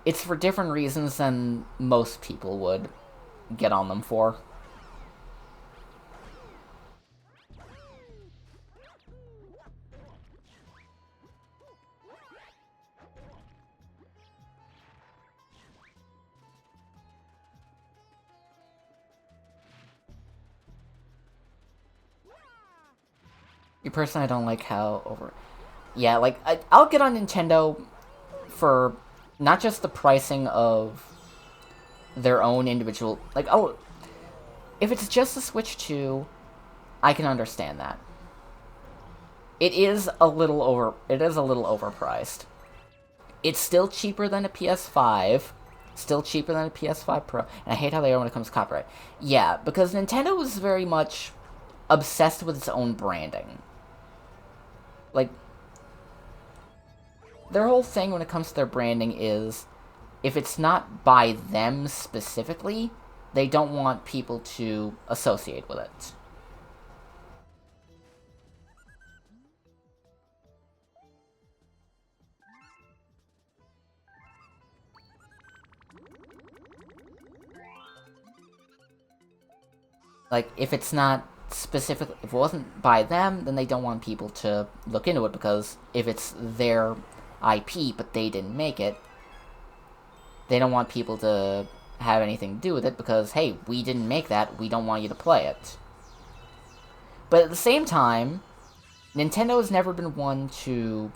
it's for different reasons than most people would get on them for. You personally don't like how over... Yeah, like, I'll get on Nintendo for not just the pricing of their own individual... Like, oh, if it's just the Switch 2, I can understand that. It is a little overpriced. It's still cheaper than a PS5. Still cheaper than a PS5 Pro. And I hate how they are when it comes to copyright. Yeah, because Nintendo is very much obsessed with its own branding. Like, their whole thing when it comes to their branding is, if it's not by them specifically, they don't want people to associate with it. Like, if it's not specifically, if it wasn't by them, then they don't want people to look into it, because if it's their IP but they didn't make it, they don't want people to have anything to do with it, because, hey, we didn't make that, we don't want you to play it. But at the same time, Nintendo has never been one to...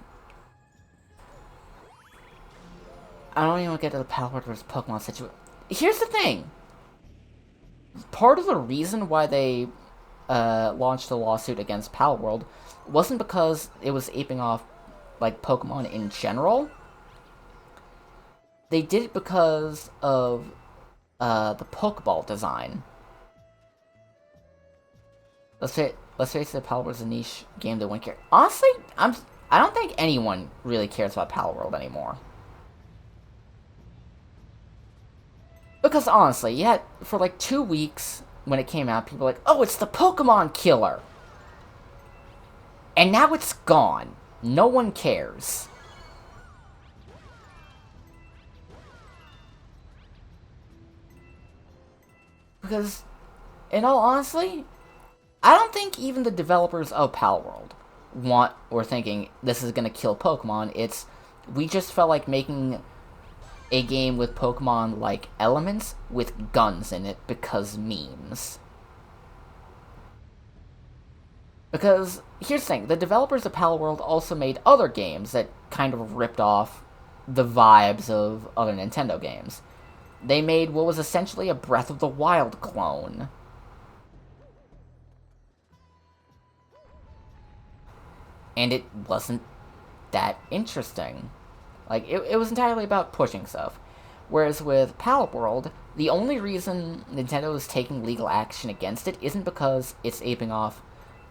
I don't even want to get to the Palworld versus Pokemon situation. Here's the thing! Part of the reason why they launched a lawsuit against Palworld wasn't because it was aping off, like, Pokemon in general. They did it because of the Pokeball design. Let's face it, Palworld's a niche game that wouldn't care. Honestly, I don't think anyone really cares about Palworld anymore. Because honestly, yeah, for like 2 weeks when it came out, people were like, oh, it's the Pokemon killer. And now it's gone. No one cares. Because, in all honesty, I don't think even the developers of Palworld want or thinking this is gonna kill Pokemon. It's, we just felt like making a game with Pokemon-like elements with guns in it because memes. Because, here's the thing, the developers of Palworld also made other games that kind of ripped off the vibes of other Nintendo games. They made what was essentially a Breath of the Wild clone. And it wasn't that interesting. Like, it was entirely about pushing stuff. Whereas with Palworld, the only reason Nintendo is taking legal action against it isn't because it's aping off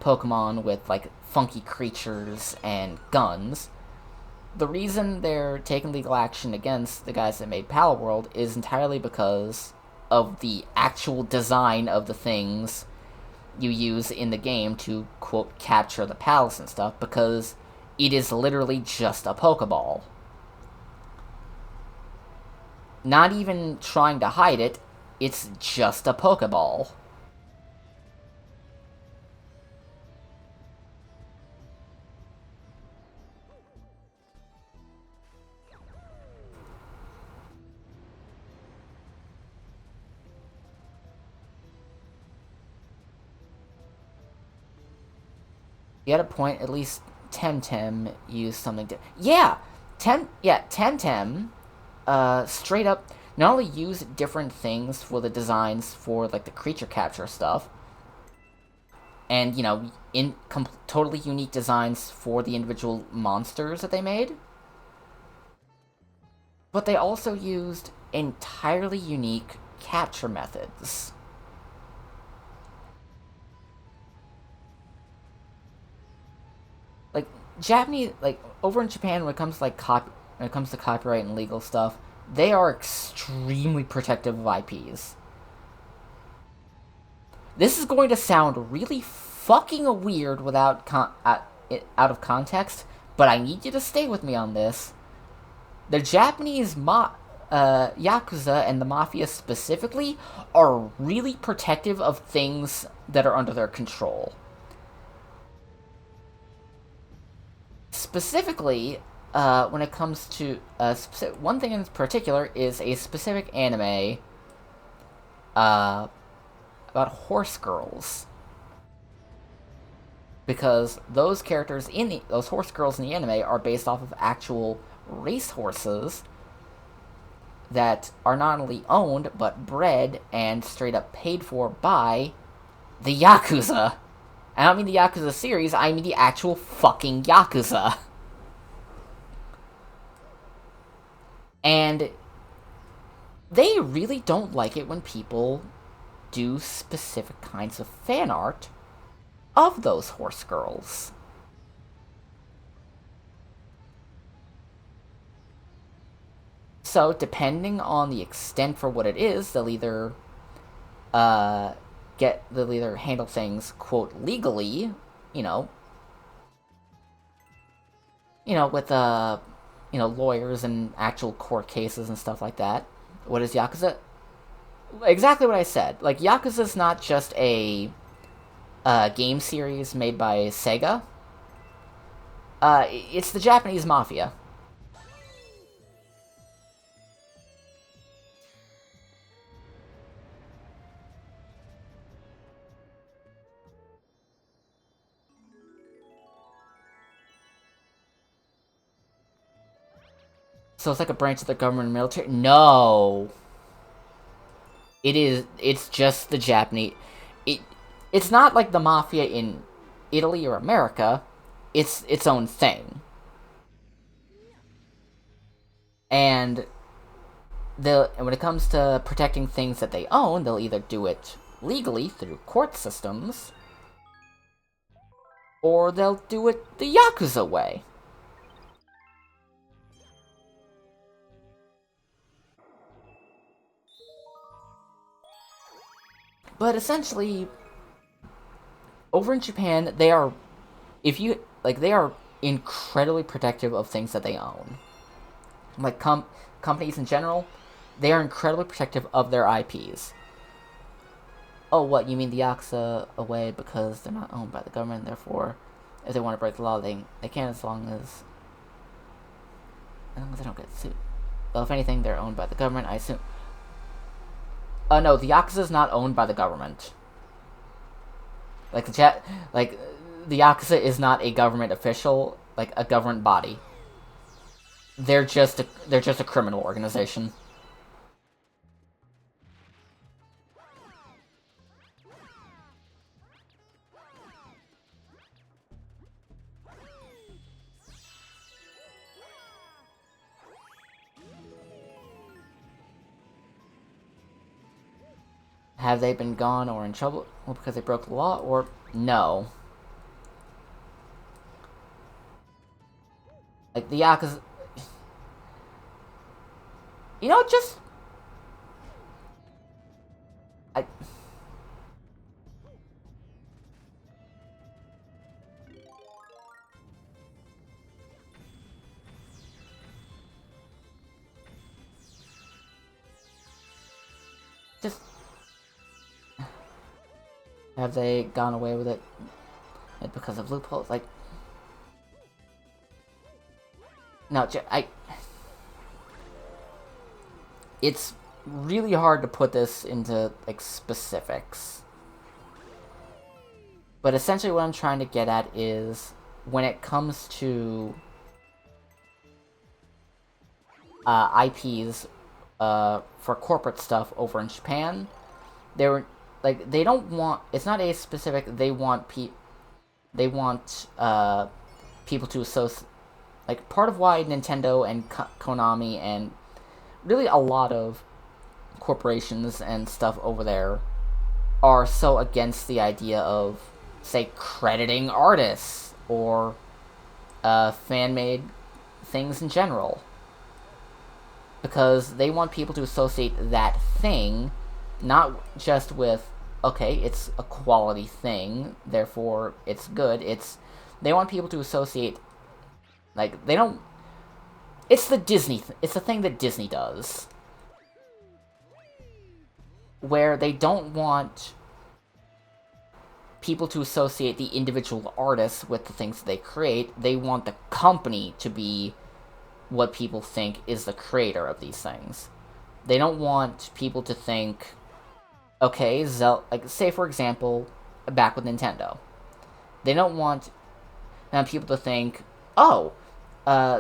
Pokemon with, like, funky creatures and guns. The reason they're taking legal action against the guys that made Palworld is entirely because of the actual design of the things you use in the game to, quote, capture the palace and stuff, because it is literally just a Pokeball. Not even trying to hide it, it's just a Pokeball. You had a point, at least Temtem used something to... Yeah! Temtem... straight up, not only use different things for the designs for, like, the creature capture stuff, and, you know, totally unique designs for the individual monsters that they made, but they also used entirely unique capture methods. Like, Japanese, like, over in Japan, when it comes to, like, when it comes to copyright and legal stuff, they are extremely protective of IPs. This is going to sound really fucking weird without out of context, but I need you to stay with me on this. The Japanese Yakuza and the Mafia specifically are really protective of things that are under their control. Specifically, when it comes to one thing in particular is a specific anime about horse girls. because those characters those horse girls in the anime are based off of actual race horses that are not only owned but bred and straight up paid for by the Yakuza. I don't mean the Yakuza series, I mean the actual fucking Yakuza. And they really don't like it when people do specific kinds of fan art of those horse girls. So, depending on the extent for what it is, they'll either they'll either handle things quote legally, you know, with lawyers and actual court cases and stuff like that. What is Yakuza? Exactly what I said. Like, Yakuza's not just a game series made by Sega. It's the Japanese mafia. So it's like a branch of the government and military? No. It's just the Japanese. It's not like the mafia in Italy or America. It's its own thing. And when it comes to protecting things that they own, they'll either do it legally through court systems, or they'll do it the Yakuza way. But essentially, over in Japan, they are incredibly protective of things that they own. Like companies in general, they are incredibly protective of their IPs. Oh, what, you mean the Yakuza away because they're not owned by the government, therefore, if they want to break the law, they can as long as they don't get sued. Well, if anything, they're owned by the government, I assume. No, the Yakuza is not owned by the government. Like the Yakuza is not a government official, like a government body. They're just a criminal organization. Have they been gone or in trouble because they broke the law, or no? Like the Yakuza, just I. Just have they gone away with it because of loopholes? Like, no, it's really hard to put this into like specifics. But essentially what I'm trying to get at is when it comes to IPs for corporate stuff over in Japan, they don't want, it's not a specific, they want people to associate, like, part of why Nintendo and Konami and really a lot of corporations and stuff over there are so against the idea of, say, crediting artists or fan-made things in general. Because they want people to associate that thing not just with, okay, it's a quality thing, therefore it's good. They want people to associate, like, they don't. It's the it's the thing that Disney does, where they don't want people to associate the individual artists with the things they create. They want the company to be what people think is the creator of these things. They don't want people to think, okay, like, say for example, back with Nintendo. They don't want people to think, oh,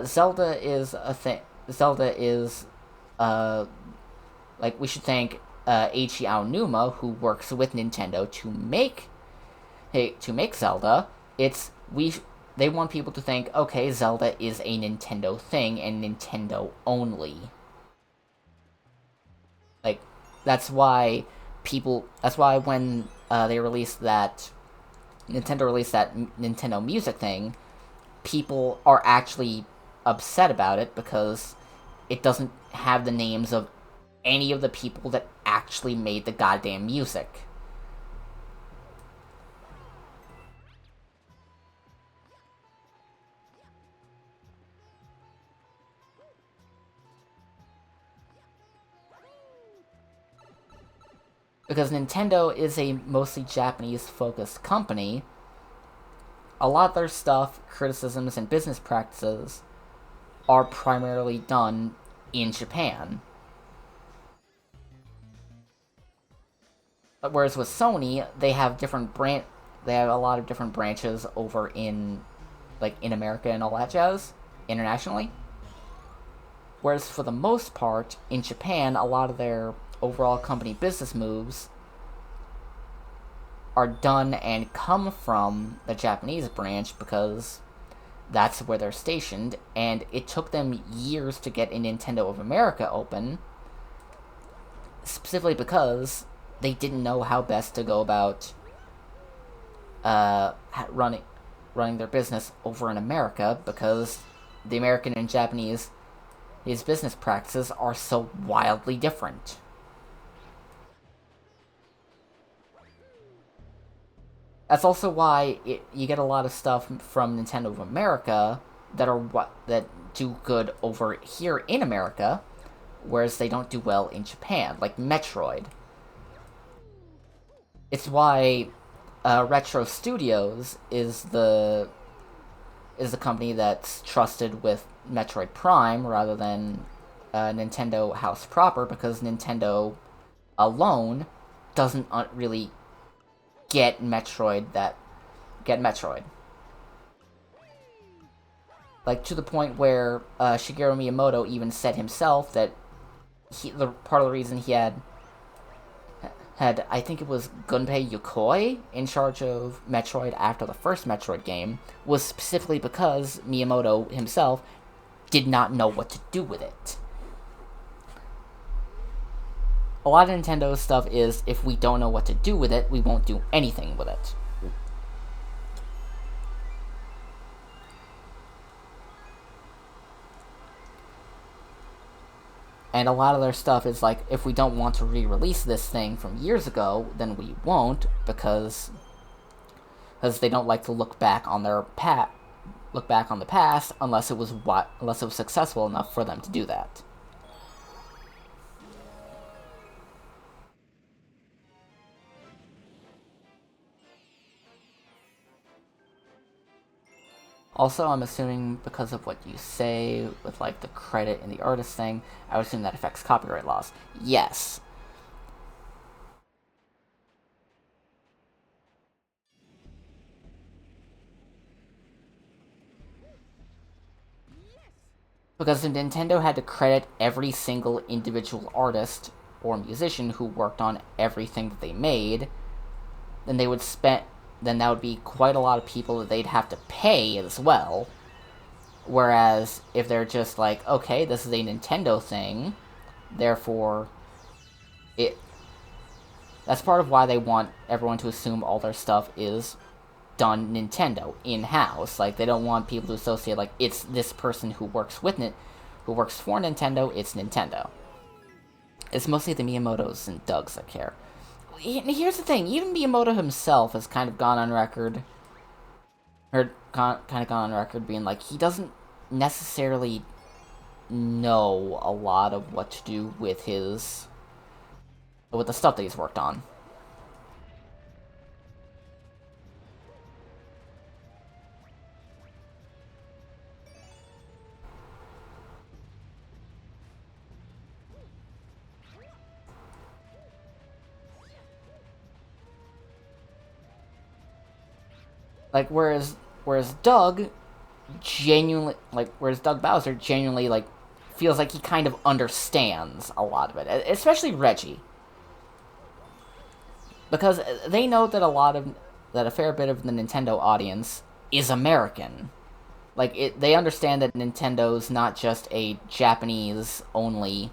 Zelda is a thing. Zelda is, uh, like, we should thank Eiichi Aonuma, who works with Nintendo to make Zelda. It's we. They want people to think, okay, Zelda is a Nintendo thing and Nintendo only. Like, that's why people. That's why when they released that Nintendo released that Nintendo Music thing, people are actually upset about it because it doesn't have the names of any of the people that actually made the goddamn music. Because Nintendo is a mostly Japanese focused company, a lot of their stuff, criticisms, and business practices are primarily done in Japan. Whereas with Sony, they have they have a lot of different branches over in in America and all that jazz, internationally. Whereas for the most part, in Japan, a lot of their overall company business moves are done and come from the Japanese branch because that's where they're stationed, and it took them years to get a Nintendo of America open, specifically because they didn't know how best to go about running their business over in America, because the American and Japanese his business practices are so wildly different. That's also why you get a lot of stuff from Nintendo of America that do good over here in America, whereas they don't do well in Japan, like Metroid. It's why Retro Studios is the company that's trusted with Metroid Prime rather than Nintendo House proper, because Nintendo alone doesn't really get Metroid. Like, to the point where Shigeru Miyamoto even said himself that the part of the reason he had I think it was Gunpei Yokoi in charge of Metroid after the first Metroid game was specifically because Miyamoto himself did not know what to do with it. A lot of Nintendo stuff is, if we don't know what to do with it, we won't do anything with it. And a lot of their stuff is like, if we don't want to re-release this thing from years ago, then we won't, because they don't like to look back on the past unless it was successful enough for them to do that. Also, I'm assuming because of what you say with like the credit and the artist thing, I would assume that affects copyright laws. Yes. Because if Nintendo had to credit every single individual artist or musician who worked on everything that they made, then then that would be quite a lot of people that they'd have to pay as well. Whereas if they're just like, okay, this is a Nintendo thing, therefore that's part of why they want everyone to assume all their stuff is done Nintendo in-house. Like, they don't want people to associate, like, it's this person who works for Nintendo, it's Nintendo. It's mostly the Miyamotos and Dougs that care. Here's the thing, even Miyamoto himself has kind of gone on record, being like, he doesn't necessarily know a lot of what to do with the stuff that he's worked on. Like, whereas Doug genuinely, like, whereas Doug Bowser genuinely, like, feels like he kind of understands a lot of it, especially Reggie, because they know that a fair bit of the Nintendo audience is American. Like, they understand that Nintendo's not just a Japanese only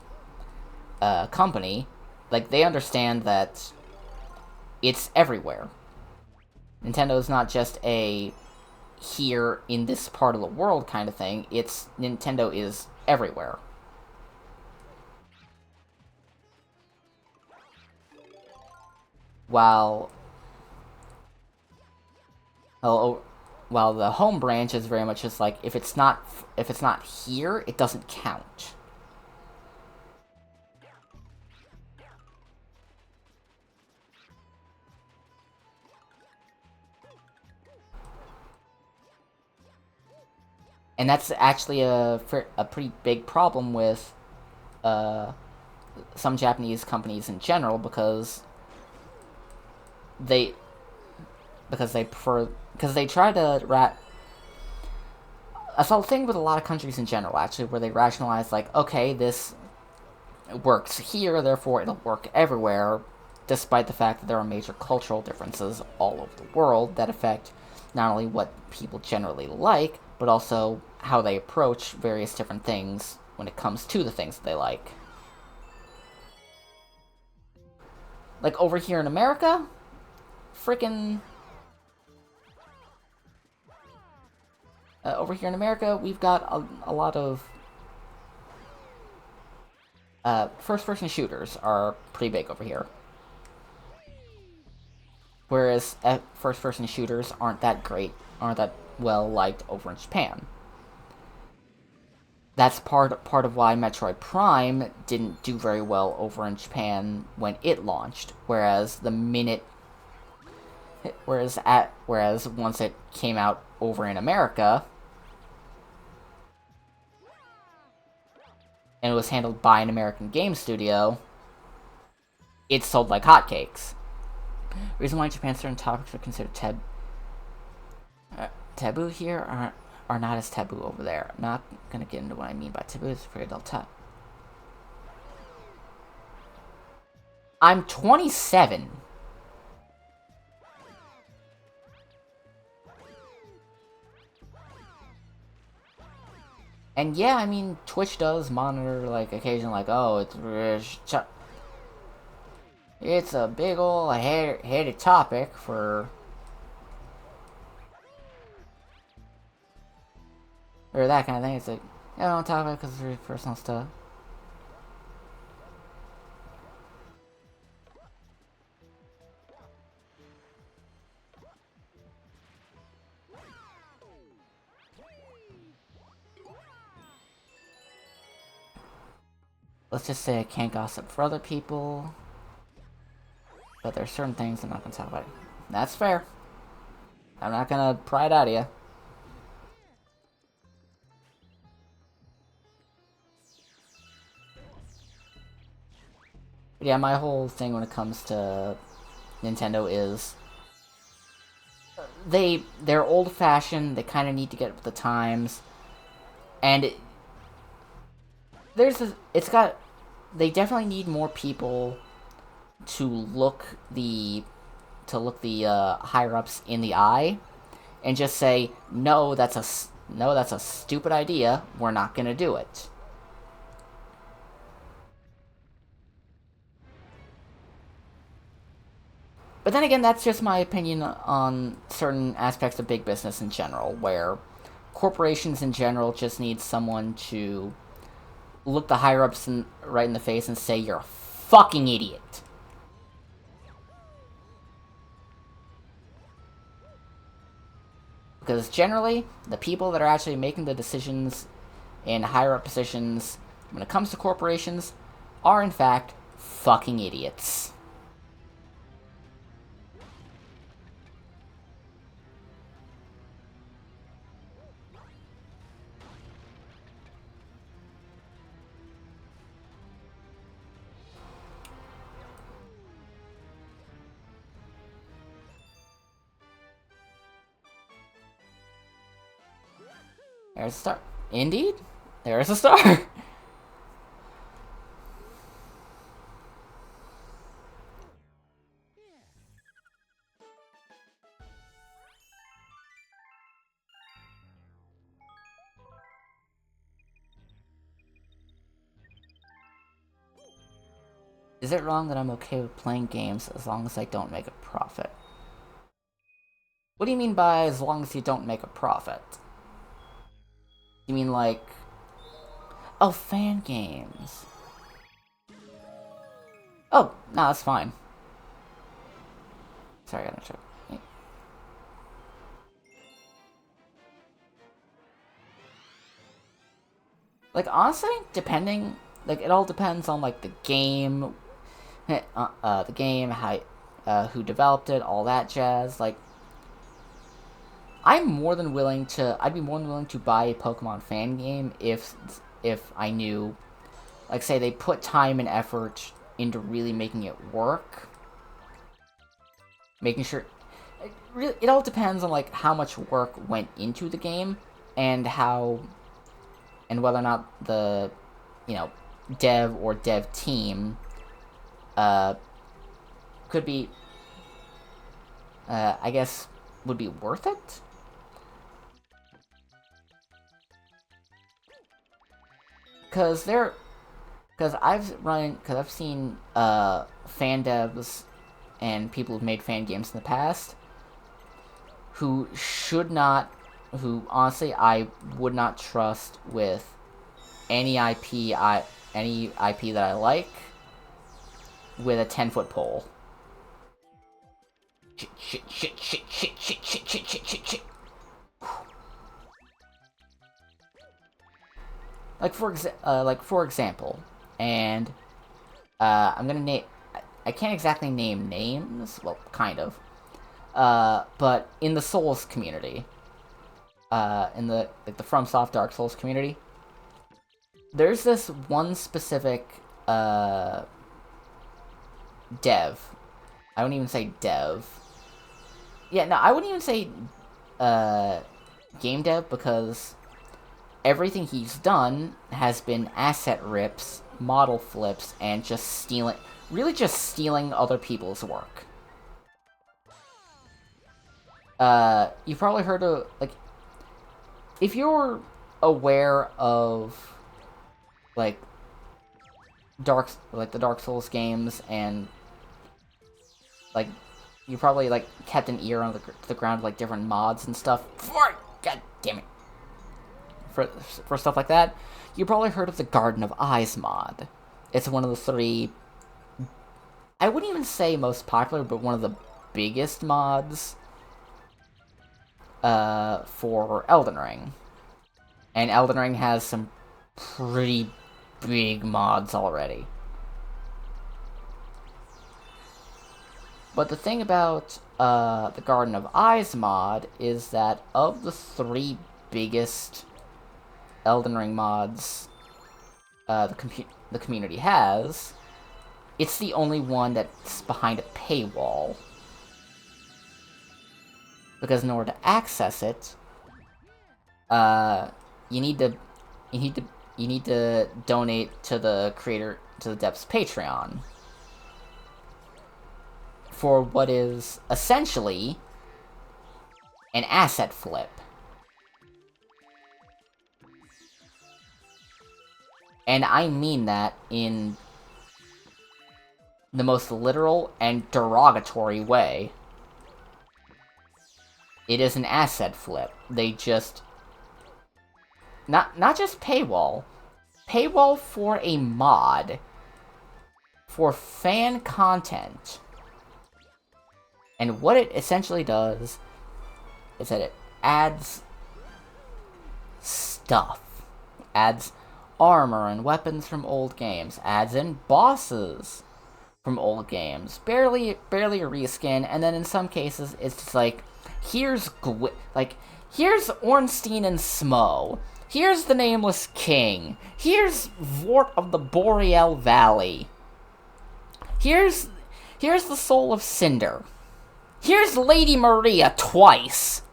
company. Like, they understand that it's everywhere. Nintendo's not just a here in this part of the world kind of thing. It's Nintendo is everywhere. While while, while the home branch is very much just like if it's not here, it doesn't count. And that's actually a pretty big problem with uh, some Japanese companies in general they because they try to that's the thing with a lot of countries in general, actually, where they rationalize, like, okay, this works here, therefore it'll work everywhere, despite the fact that there are major cultural differences all over the world that affect not only what people generally like, but also how they approach various different things when it comes to the things that they like. Like, over here in America, freaking over here in America, we've got a lot of first-person shooters are pretty big over here. Whereas first-person shooters aren't that well liked over in Japan. That's part of why Metroid Prime didn't do very well over in Japan when it launched. Whereas once it came out over in America, and it was handled by an American game studio, it sold like hotcakes. Reason why Japan certain topics are considered taboo here are not as taboo over there. I'm not gonna get into what I mean by taboo. It's very adult talk. I'm 27. And yeah, I mean, Twitch does monitor, like, occasionally, like, oh, it's a big ol' heady topic for... or that kind of thing. It's like, yeah, I don't talk about it because it's very personal stuff. Let's just say I can't gossip for other people. But there's certain things I'm not going to talk about. That's fair. I'm not going to pry it out of you. But yeah, my whole thing when it comes to Nintendo is they're old-fashioned. They kind of need to get with the times, and they definitely need more people to look the higher ups in the eye and just say no, that's a stupid idea. We're not gonna do it. But then again, that's just my opinion on certain aspects of big business in general, where corporations in general just need someone to look the higher ups right in the face and say you're a fucking idiot. Because generally, the people that are actually making the decisions in higher up positions when it comes to corporations are in fact fucking idiots. There's a star. Indeed, there's a star. Is it wrong that I'm okay with playing games as long as I don't make a profit? What do you mean by as long as you don't make a profit? You mean like... Oh, fan games. Oh, no, that's fine. Sorry, I gotta check. Like, honestly, depending... Like, it all depends on, like, the game... the game, how... who developed it, all that jazz. Like, I'd be more than willing to buy a Pokemon fan game if I knew, like, say they put time and effort into really making it work. Making sure... It all depends on, like, how much work went into the game and how... And whether or not the, you know, dev or dev team could be, I guess, would be worth it? Because I've seen fan devs and people who've made fan games in the past who honestly I would not trust with any IP that I like with a 10-foot pole. Shit. Like for example, and I'm gonna name. I can't exactly name names. Well, kind of. But in the Souls community, in the FromSoft Dark Souls community, there's this one specific dev. I wouldn't even say dev. Yeah, no, I wouldn't even say game dev because everything he's done has been asset rips, model flips, and just stealing other people's work. You've probably heard of, like, if you're aware of, like, the Dark Souls games, and, like, you probably, like, kept an ear on the ground, like, different mods and stuff. God damn it. For stuff like that, you probably heard of the Garden of Eyes mod. It's one of the 3, I wouldn't even say most popular, but one of the biggest mods for Elden Ring. And Elden Ring has some pretty big mods already. But the thing about the Garden of Eyes mod is that of the 3 biggest Elden Ring mods the community has, it's the only one that's behind a paywall. Because in order to access it, you need to donate to the dev's Patreon for what is essentially an asset flip. And I mean that in the most literal and derogatory way. It is an asset flip. They just... Not just paywall. Paywall for a mod. For fan content. And what it essentially does is that it adds stuff. Adds armor and weapons from old games. Adds in bosses from old games. Barely a reskin, and then in some cases it's just like, here's Ornstein and Smo. Here's the Nameless King. Here's Vort of the Boreal Valley. Here's the Soul of Cinder. Here's Lady Maria twice.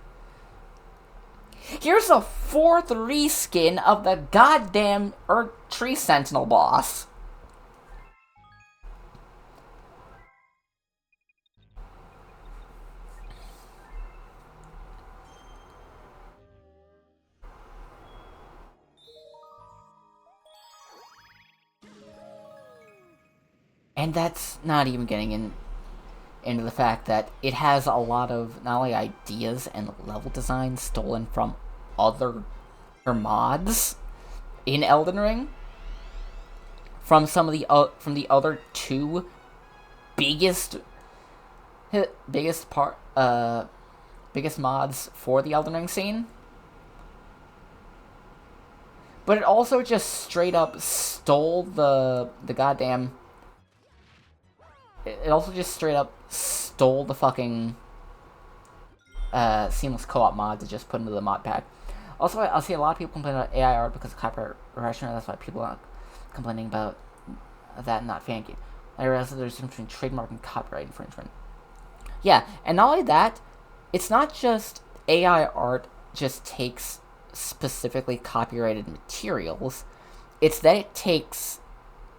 Here's a 4th reskin of the goddamn Earth Tree Sentinel boss. And that's not even getting into the fact that it has a lot of not only ideas and level design stolen from other mods in Elden Ring, from some of the from the other two biggest mods for the Elden Ring scene. But it also just straight up stole the goddamn. It also just straight up stole the fucking seamless co-op mod to just put into the mod pack. Also, I'll see a lot of people complain about AI art because of copyright restriction. That's why people are complaining about that and not fan game. I realize that there's a difference between trademark and copyright infringement. Yeah, and not only that, it's not just AI art just takes specifically copyrighted materials. It's that it takes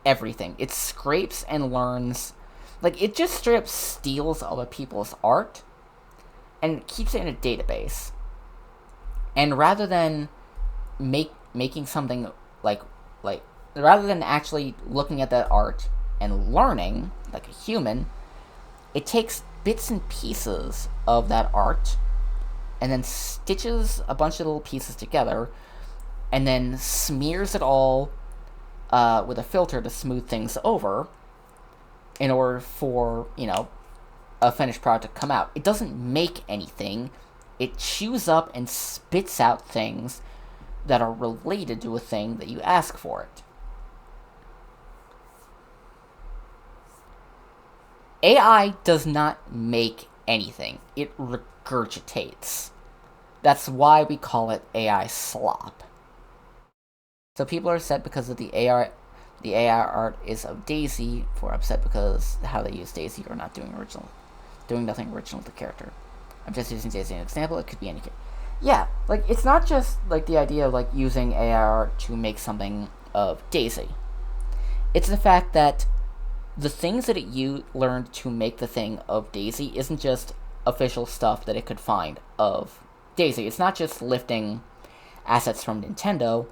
everything. It scrapes and learns. Like, it just straight up steals other people's art and keeps it in a database. And rather than making something like rather than actually looking at that art and learning like a human, it takes bits and pieces of that art and then stitches a bunch of little pieces together and then smears it all with a filter to smooth things over in order for, a finished product to come out. It doesn't make anything. It chews up and spits out things that are related to a thing that you ask for it. AI does not make anything. It regurgitates. That's why we call it AI slop. So people are upset because of the AI art is of Daisy, for upset because how they use Daisy or not doing nothing original with the character. I'm just using Daisy as an example. It could be any. Yeah, like it's not just like the idea of like using AI art to make something of Daisy. It's the fact that the things that it learned to make the thing of Daisy isn't just official stuff that it could find of Daisy. It's not just lifting assets from Nintendo.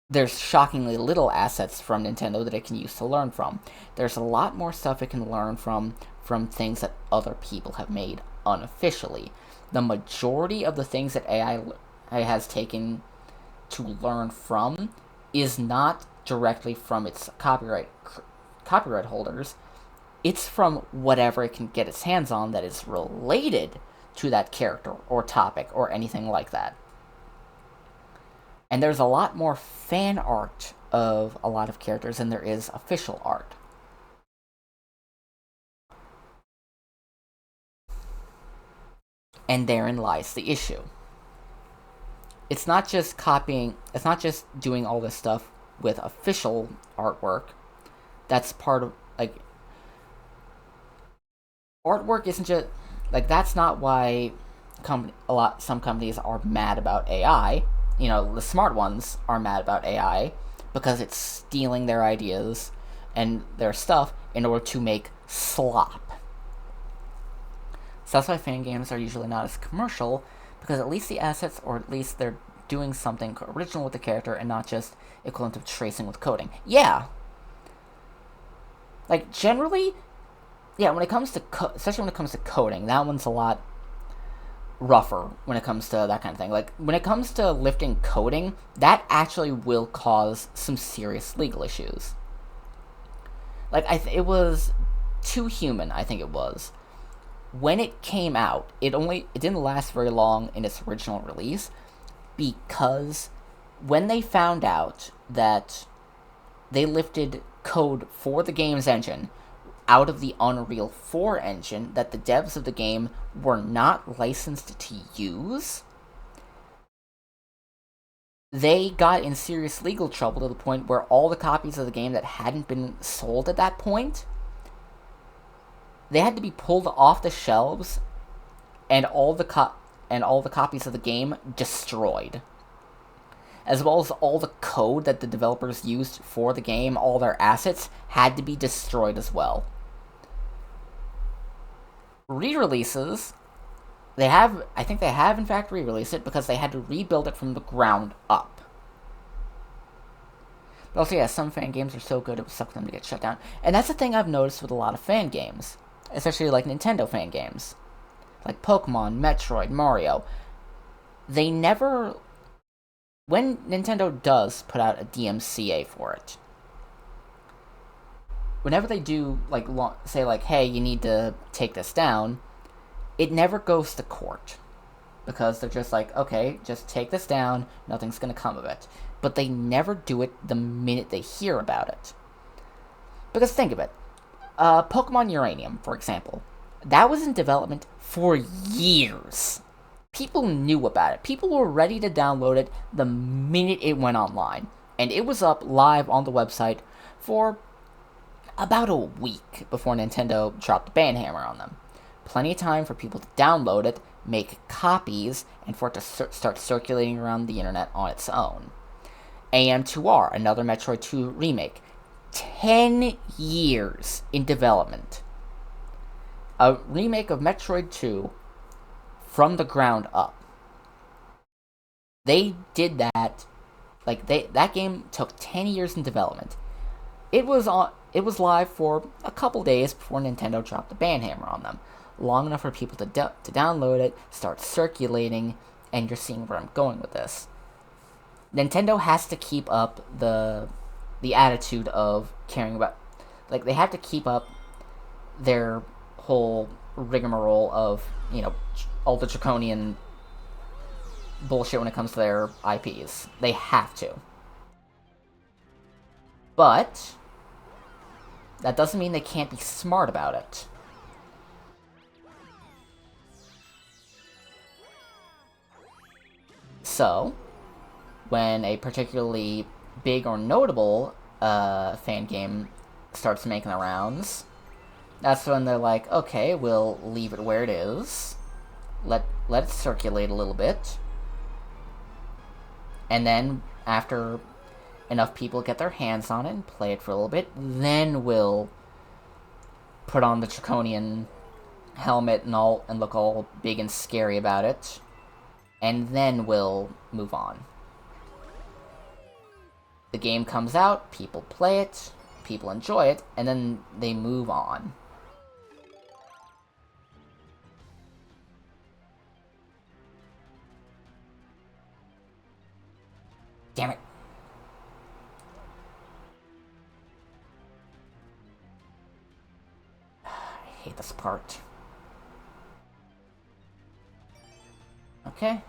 There's shockingly little assets from Nintendo that it can use to learn from. There's a lot more stuff it can learn from things that other people have made unofficially. The majority of the things that AI has taken to learn from is not directly from its copyright holders. It's from whatever it can get its hands on that is related to that character or topic or anything like that. And there's a lot more fan art of a lot of characters than there is official art. And therein lies the issue. It's not just doing all this stuff with official artwork. That's part of, like, artwork isn't just, like, that's not why some companies are mad about AI. The smart ones are mad about AI because it's stealing their ideas and their stuff in order to make slop. So that's why fan games are usually not as commercial, because at least the assets, or at least they're doing something original with the character and not just equivalent of tracing with coding. Yeah. Like, generally, yeah, when it comes to especially when it comes to coding, that one's a lot rougher when it comes to that kind of thing. Like, when it comes to lifting coding, that actually will cause some serious legal issues. Like, it was Too Human, I think it was. When it came out, it didn't last very long in its original release, because when they found out that they lifted code for the game's engine out of the Unreal 4 engine that the devs of the game were not licensed to use, they got in serious legal trouble to the point where all the copies of the game that hadn't been sold at that point, they had to be pulled off the shelves, and all the and all the copies of the game destroyed. As well as all the code that the developers used for the game, all their assets, had to be destroyed as well. Re-releases, I think they have in fact re-released it because they had to rebuild it from the ground up. But also, yeah, some fan games are so good it would suck them to get shut down. And that's the thing I've noticed with a lot of fan games, especially like Nintendo fan games. Like Pokemon, Metroid, Mario. They never... When Nintendo does put out a DMCA for it, whenever they do, like, say, like, hey, you need to take this down, it never goes to court. Because they're just like, okay, just take this down, nothing's gonna come of it. But they never do it the minute they hear about it. Because think of it. Pokemon Uranium, for example. That was in development for years. People knew about it. People were ready to download it the minute it went online. And it was up live on the website for about a week before Nintendo dropped the ban hammer on them. Plenty of time for people to download it, make copies, and for it to start circulating around the internet on its own. AM2R, another Metroid 2 remake. 10 years in development. A remake of Metroid 2 from the ground up. They did that. That game took 10 years in development. It was live for a couple days before Nintendo dropped the ban hammer on them. Long enough for people to download it, start circulating, and you're seeing where I'm going with this. Nintendo has to keep up the attitude of caring about... Like, they have to keep up their whole rigmarole of, all the draconian bullshit when it comes to their IPs. They have to. But that doesn't mean they can't be smart about it. So, when a particularly big or notable fan game starts making the rounds, that's when they're like, okay, we'll leave it where it is. Let it circulate a little bit. And then, after enough people get their hands on it and play it for a little bit, then we'll put on the draconian helmet and look all big and scary about it. And then we'll move on. The game comes out, people play it, people enjoy it, and then they move on. Damn it. I hate this part. Okay.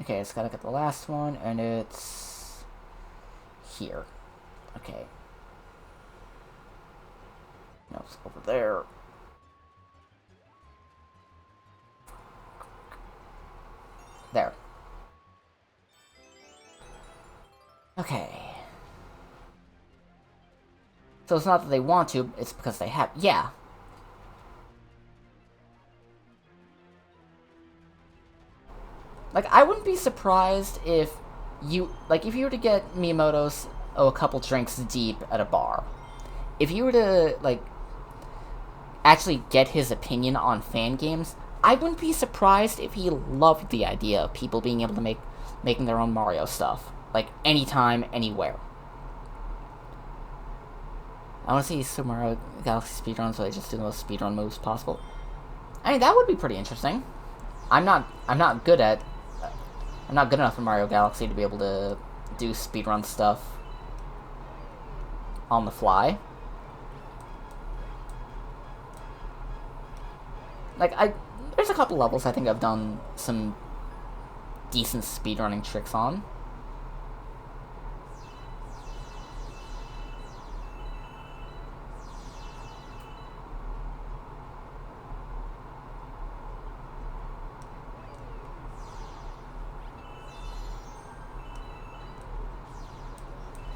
Okay, it's gotta get the last one, and it's here. Okay. No, it's over there. There. Okay. So it's not that they want to, it's because they have... Yeah. Like, I wouldn't be surprised if you... Like, if you were to get Miyamoto's a couple drinks deep at a bar. If you were to, like, actually get his opinion on fan games, I wouldn't be surprised if he loved the idea of people being able to making their own Mario stuff. Like, anytime, anywhere. I want to see Super Mario Galaxy speedruns where they just do the most speedrun moves possible. I mean, that would be pretty interesting. I'm not good enough in Mario Galaxy to be able to do speedrun stuff on the fly. Like, there's a couple levels I think I've done some decent speedrunning tricks on.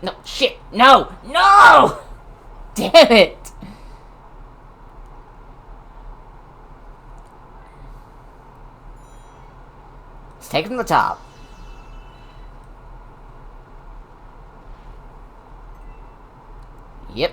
No, shit! No! No! Damn it! Let's take it from the top. Yep.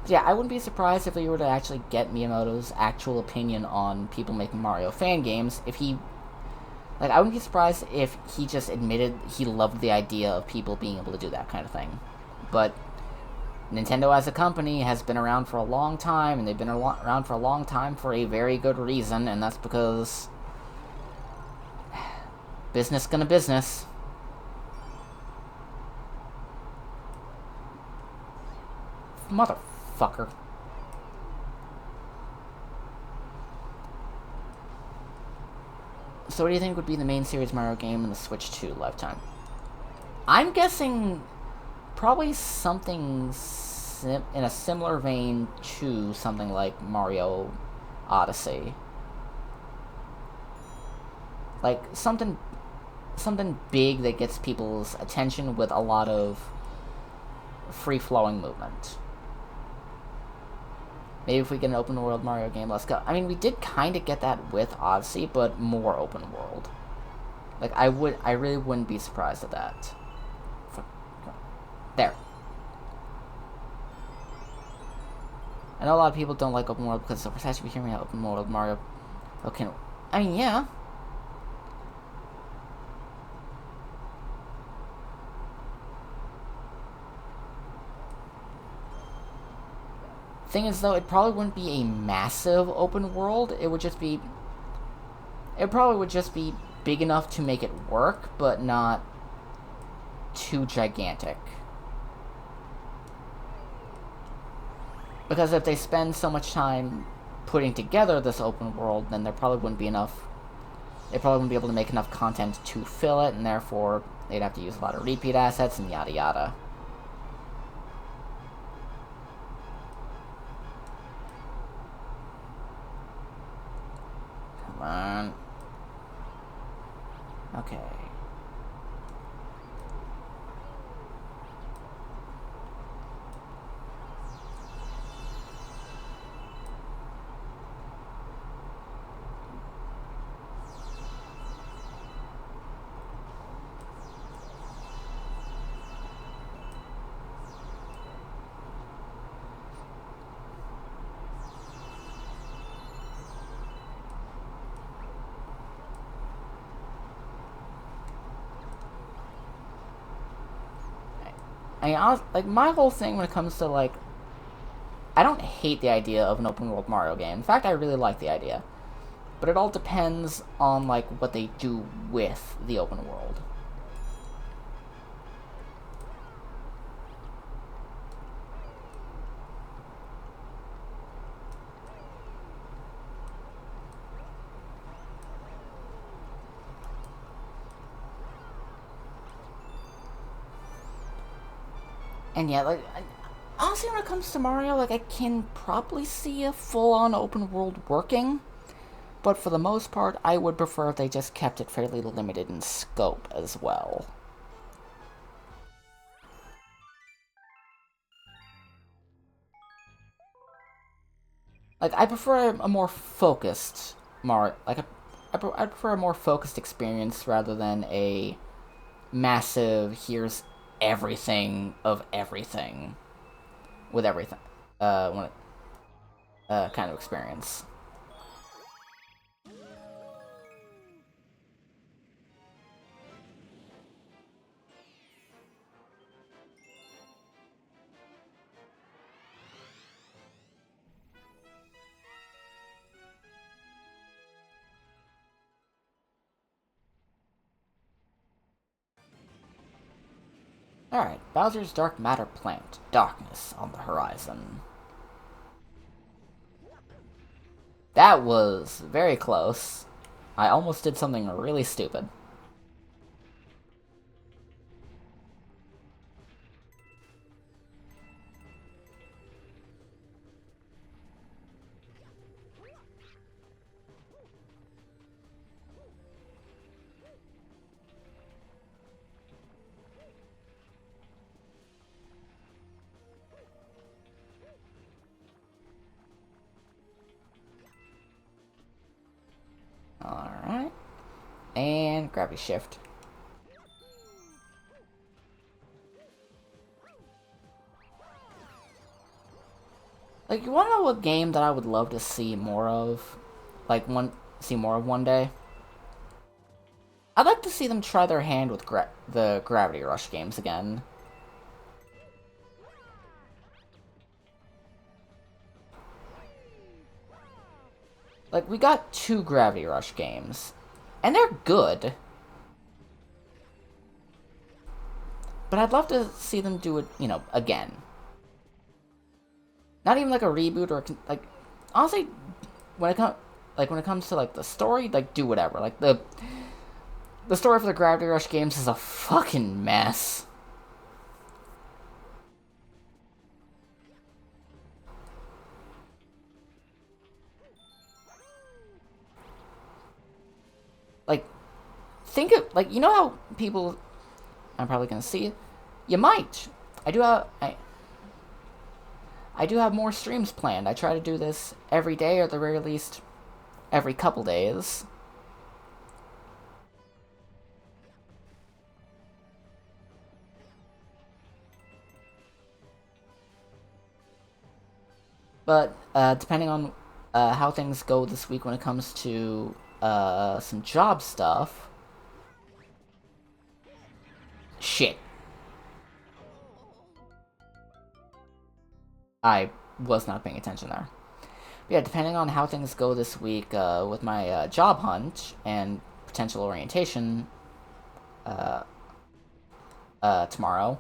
Yeah, I wouldn't be surprised if we were to actually get Miyamoto's actual opinion on people making Mario fan games. If he, like, I wouldn't be surprised if he just admitted he loved the idea of people being able to do that kind of thing. But Nintendo as a company has been around for a long time, and they've been around for a long time for a very good reason, and that's because business gonna business. Motherfucker. So what do you think would be the main series Mario game in the Switch 2 lifetime? I'm guessing probably something in a similar vein to something like Mario Odyssey. Like something big that gets people's attention with a lot of free-flowing movement. Maybe if we get an open world Mario game, let's go. I mean, we did kind of get that with Odyssey, but more open world. Like, I really wouldn't be surprised at that. There. I know a lot of people don't like open world because we're actually hearing about open world Mario. Okay, I mean, yeah. Thing is, though, it probably wouldn't be a massive open world. It probably would just be big enough to make it work, but not too gigantic. Because if they spend so much time putting together this open world, then there probably wouldn't be enough. They probably wouldn't be able to make enough content to fill it, and therefore they'd have to use a lot of repeat assets and yada yada. Come on. Okay. I mean, like, my whole thing when it comes to, like, I don't hate the idea of an open world Mario game. In fact, I really like the idea. But it all depends on, like, what they do with the open world. And yeah, like, honestly, when it comes to Mario, like, I can probably see a full-on open world working. But for the most part, I would prefer if they just kept it fairly limited in scope as well. Like, I prefer a more focused Mario. Like, I prefer a more focused experience rather than a massive, here's everything of everything with everything. Kind of experience. Alright, Bowser's Dark Matter Plant. Darkness on the horizon. That was very close. I almost did something really stupid. Alright. And gravity shift. Like, you wanna know what game that I would love to see more of? Like, see more of one day? I'd like to see them try their hand with the Gravity Rush games again. Like, we got 2 Gravity Rush games. And they're good. But I'd love to see them do it, you know, again. Not even like a reboot or, like, honestly, when it comes to, like, the story, like, do whatever. Like, the story for the Gravity Rush games is a fucking mess. Like, think of, like, you know how people, I'm probably gonna see it. You might. I do have more streams planned. I try to do this every day, or at the very least, every couple days. But, depending on how things go this week when it comes to some job stuff. Shit. I was not paying attention there. But yeah, depending on how things go this week with my job hunt and potential orientation tomorrow,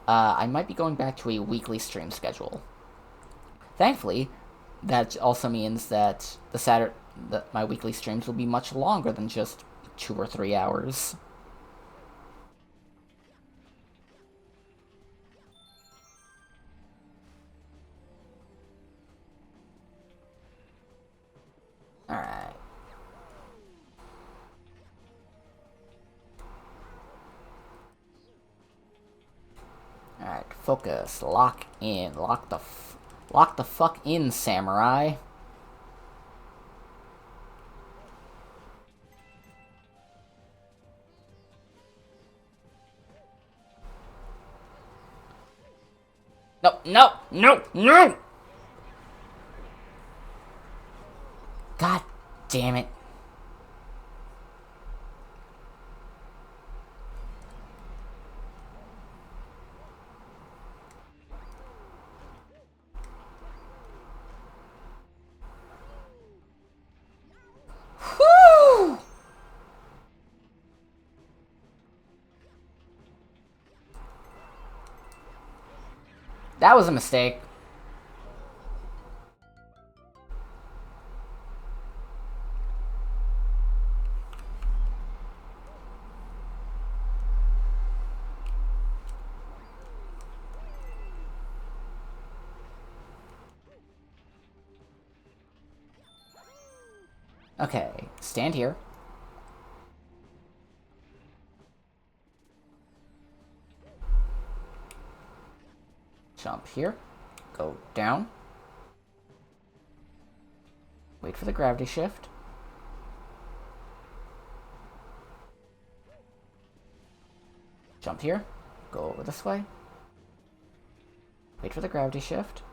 I might be going back to a weekly stream schedule. Thankfully, that also means that my weekly streams will be much longer than just 2 or 3 hours. Alright. Alright, focus, lock in, lock the fuck in, samurai. No, no, no, no! God damn it. Whew! That was a mistake. Okay, stand here. Jump here. Go down. Wait for the gravity shift. Jump here. Go over this way. Wait for the gravity shift.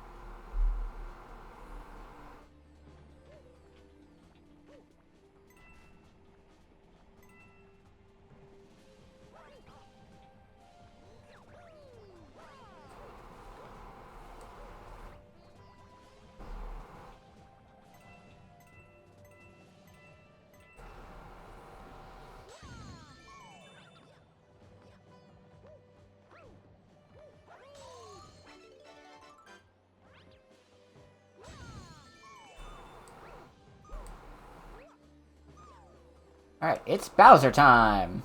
Alright, it's Bowser time!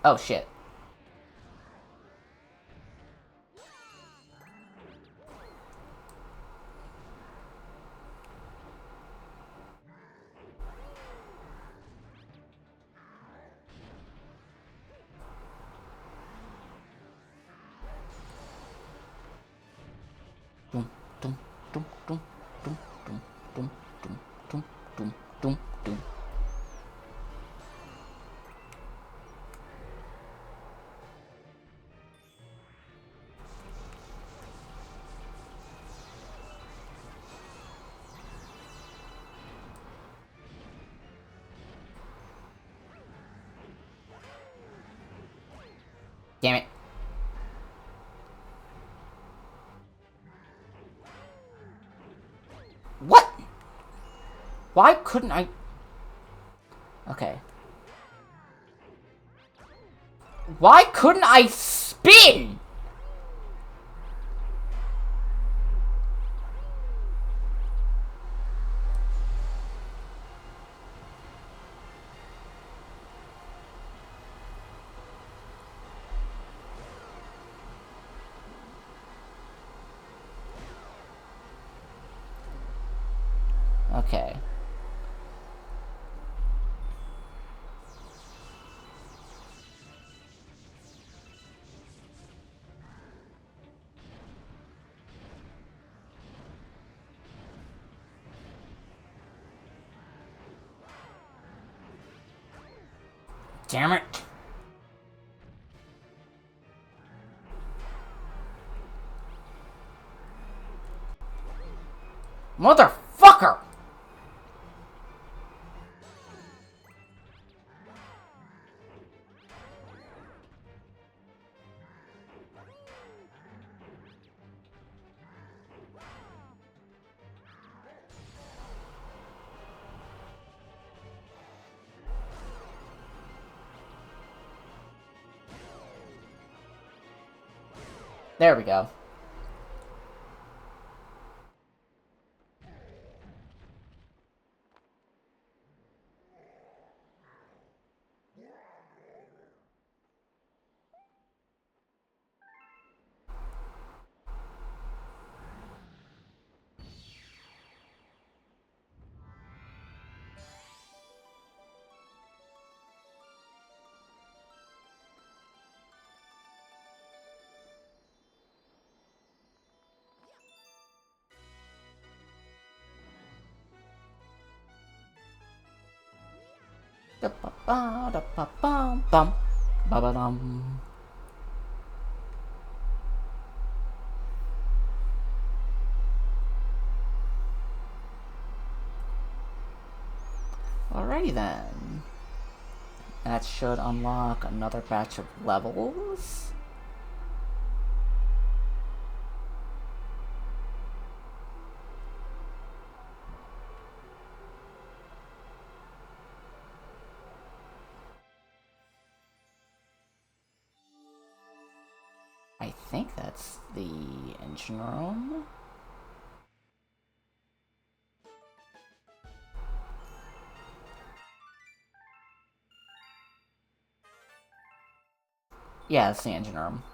Oh shit. Dum, dum, dum, dum, dum, dum, dum, dum, dum, dum, dum, dum. Damn it. What? Why couldn't I... Okay. Why couldn't I spin? Okay. Damn it. Motherfucker! There we go. Da-ba-ba-da-ba-bum-bum. Ba-ba-dum. Alrighty then. That should unlock another batch of levels. I think that's the engine room. Yeah, it's the engine room.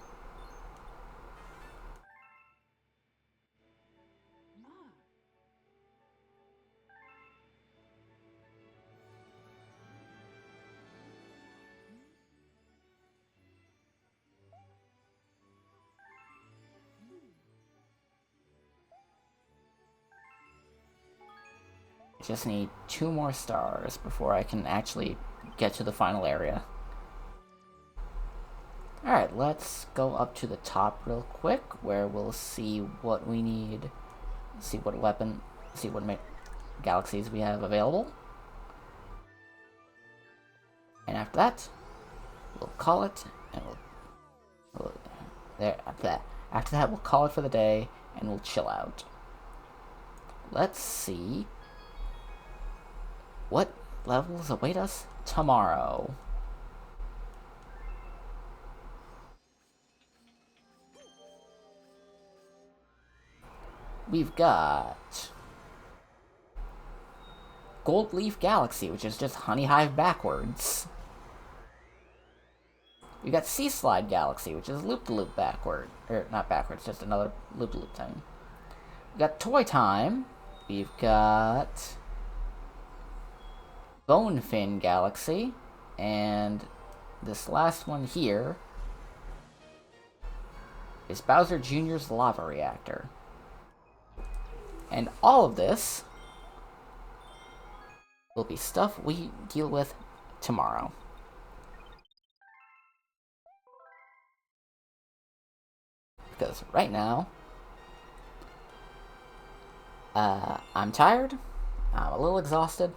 I just need 2 more stars before I can actually get to the final area. Alright, let's go up to the top real quick, where we'll see what we need, see what weapon, see what galaxies we have available. And after that, we'll call it, and we'll there, after that, we'll call it for the day, and we'll chill out. Let's see what levels await us tomorrow. We've got Gold Leaf Galaxy, which is just Honey Hive backwards. We've got Sea Slide Galaxy, which is Loop-de-Loop backward. Or, not backwards, just another Loop-de-Loop thing. We've got Toy Time. We've got Bonefin Galaxy. And this last one here is Bowser Jr.'s Lava Reactor. And all of this will be stuff we deal with tomorrow. Because right now, I'm tired, I'm a little exhausted.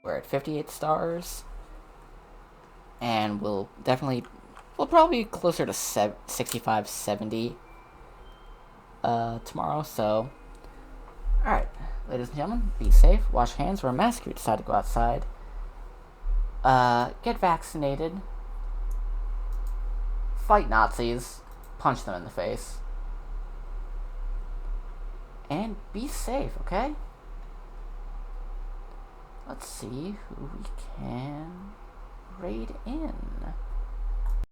We're at 58 stars, and we'll probably be closer to 65, 70 tomorrow, so alright, ladies and gentlemen, be safe, wash hands, wear a mask if you decide to go outside, get vaccinated, fight Nazis, punch them in the face, and be safe, okay? Let's see who we can raid in.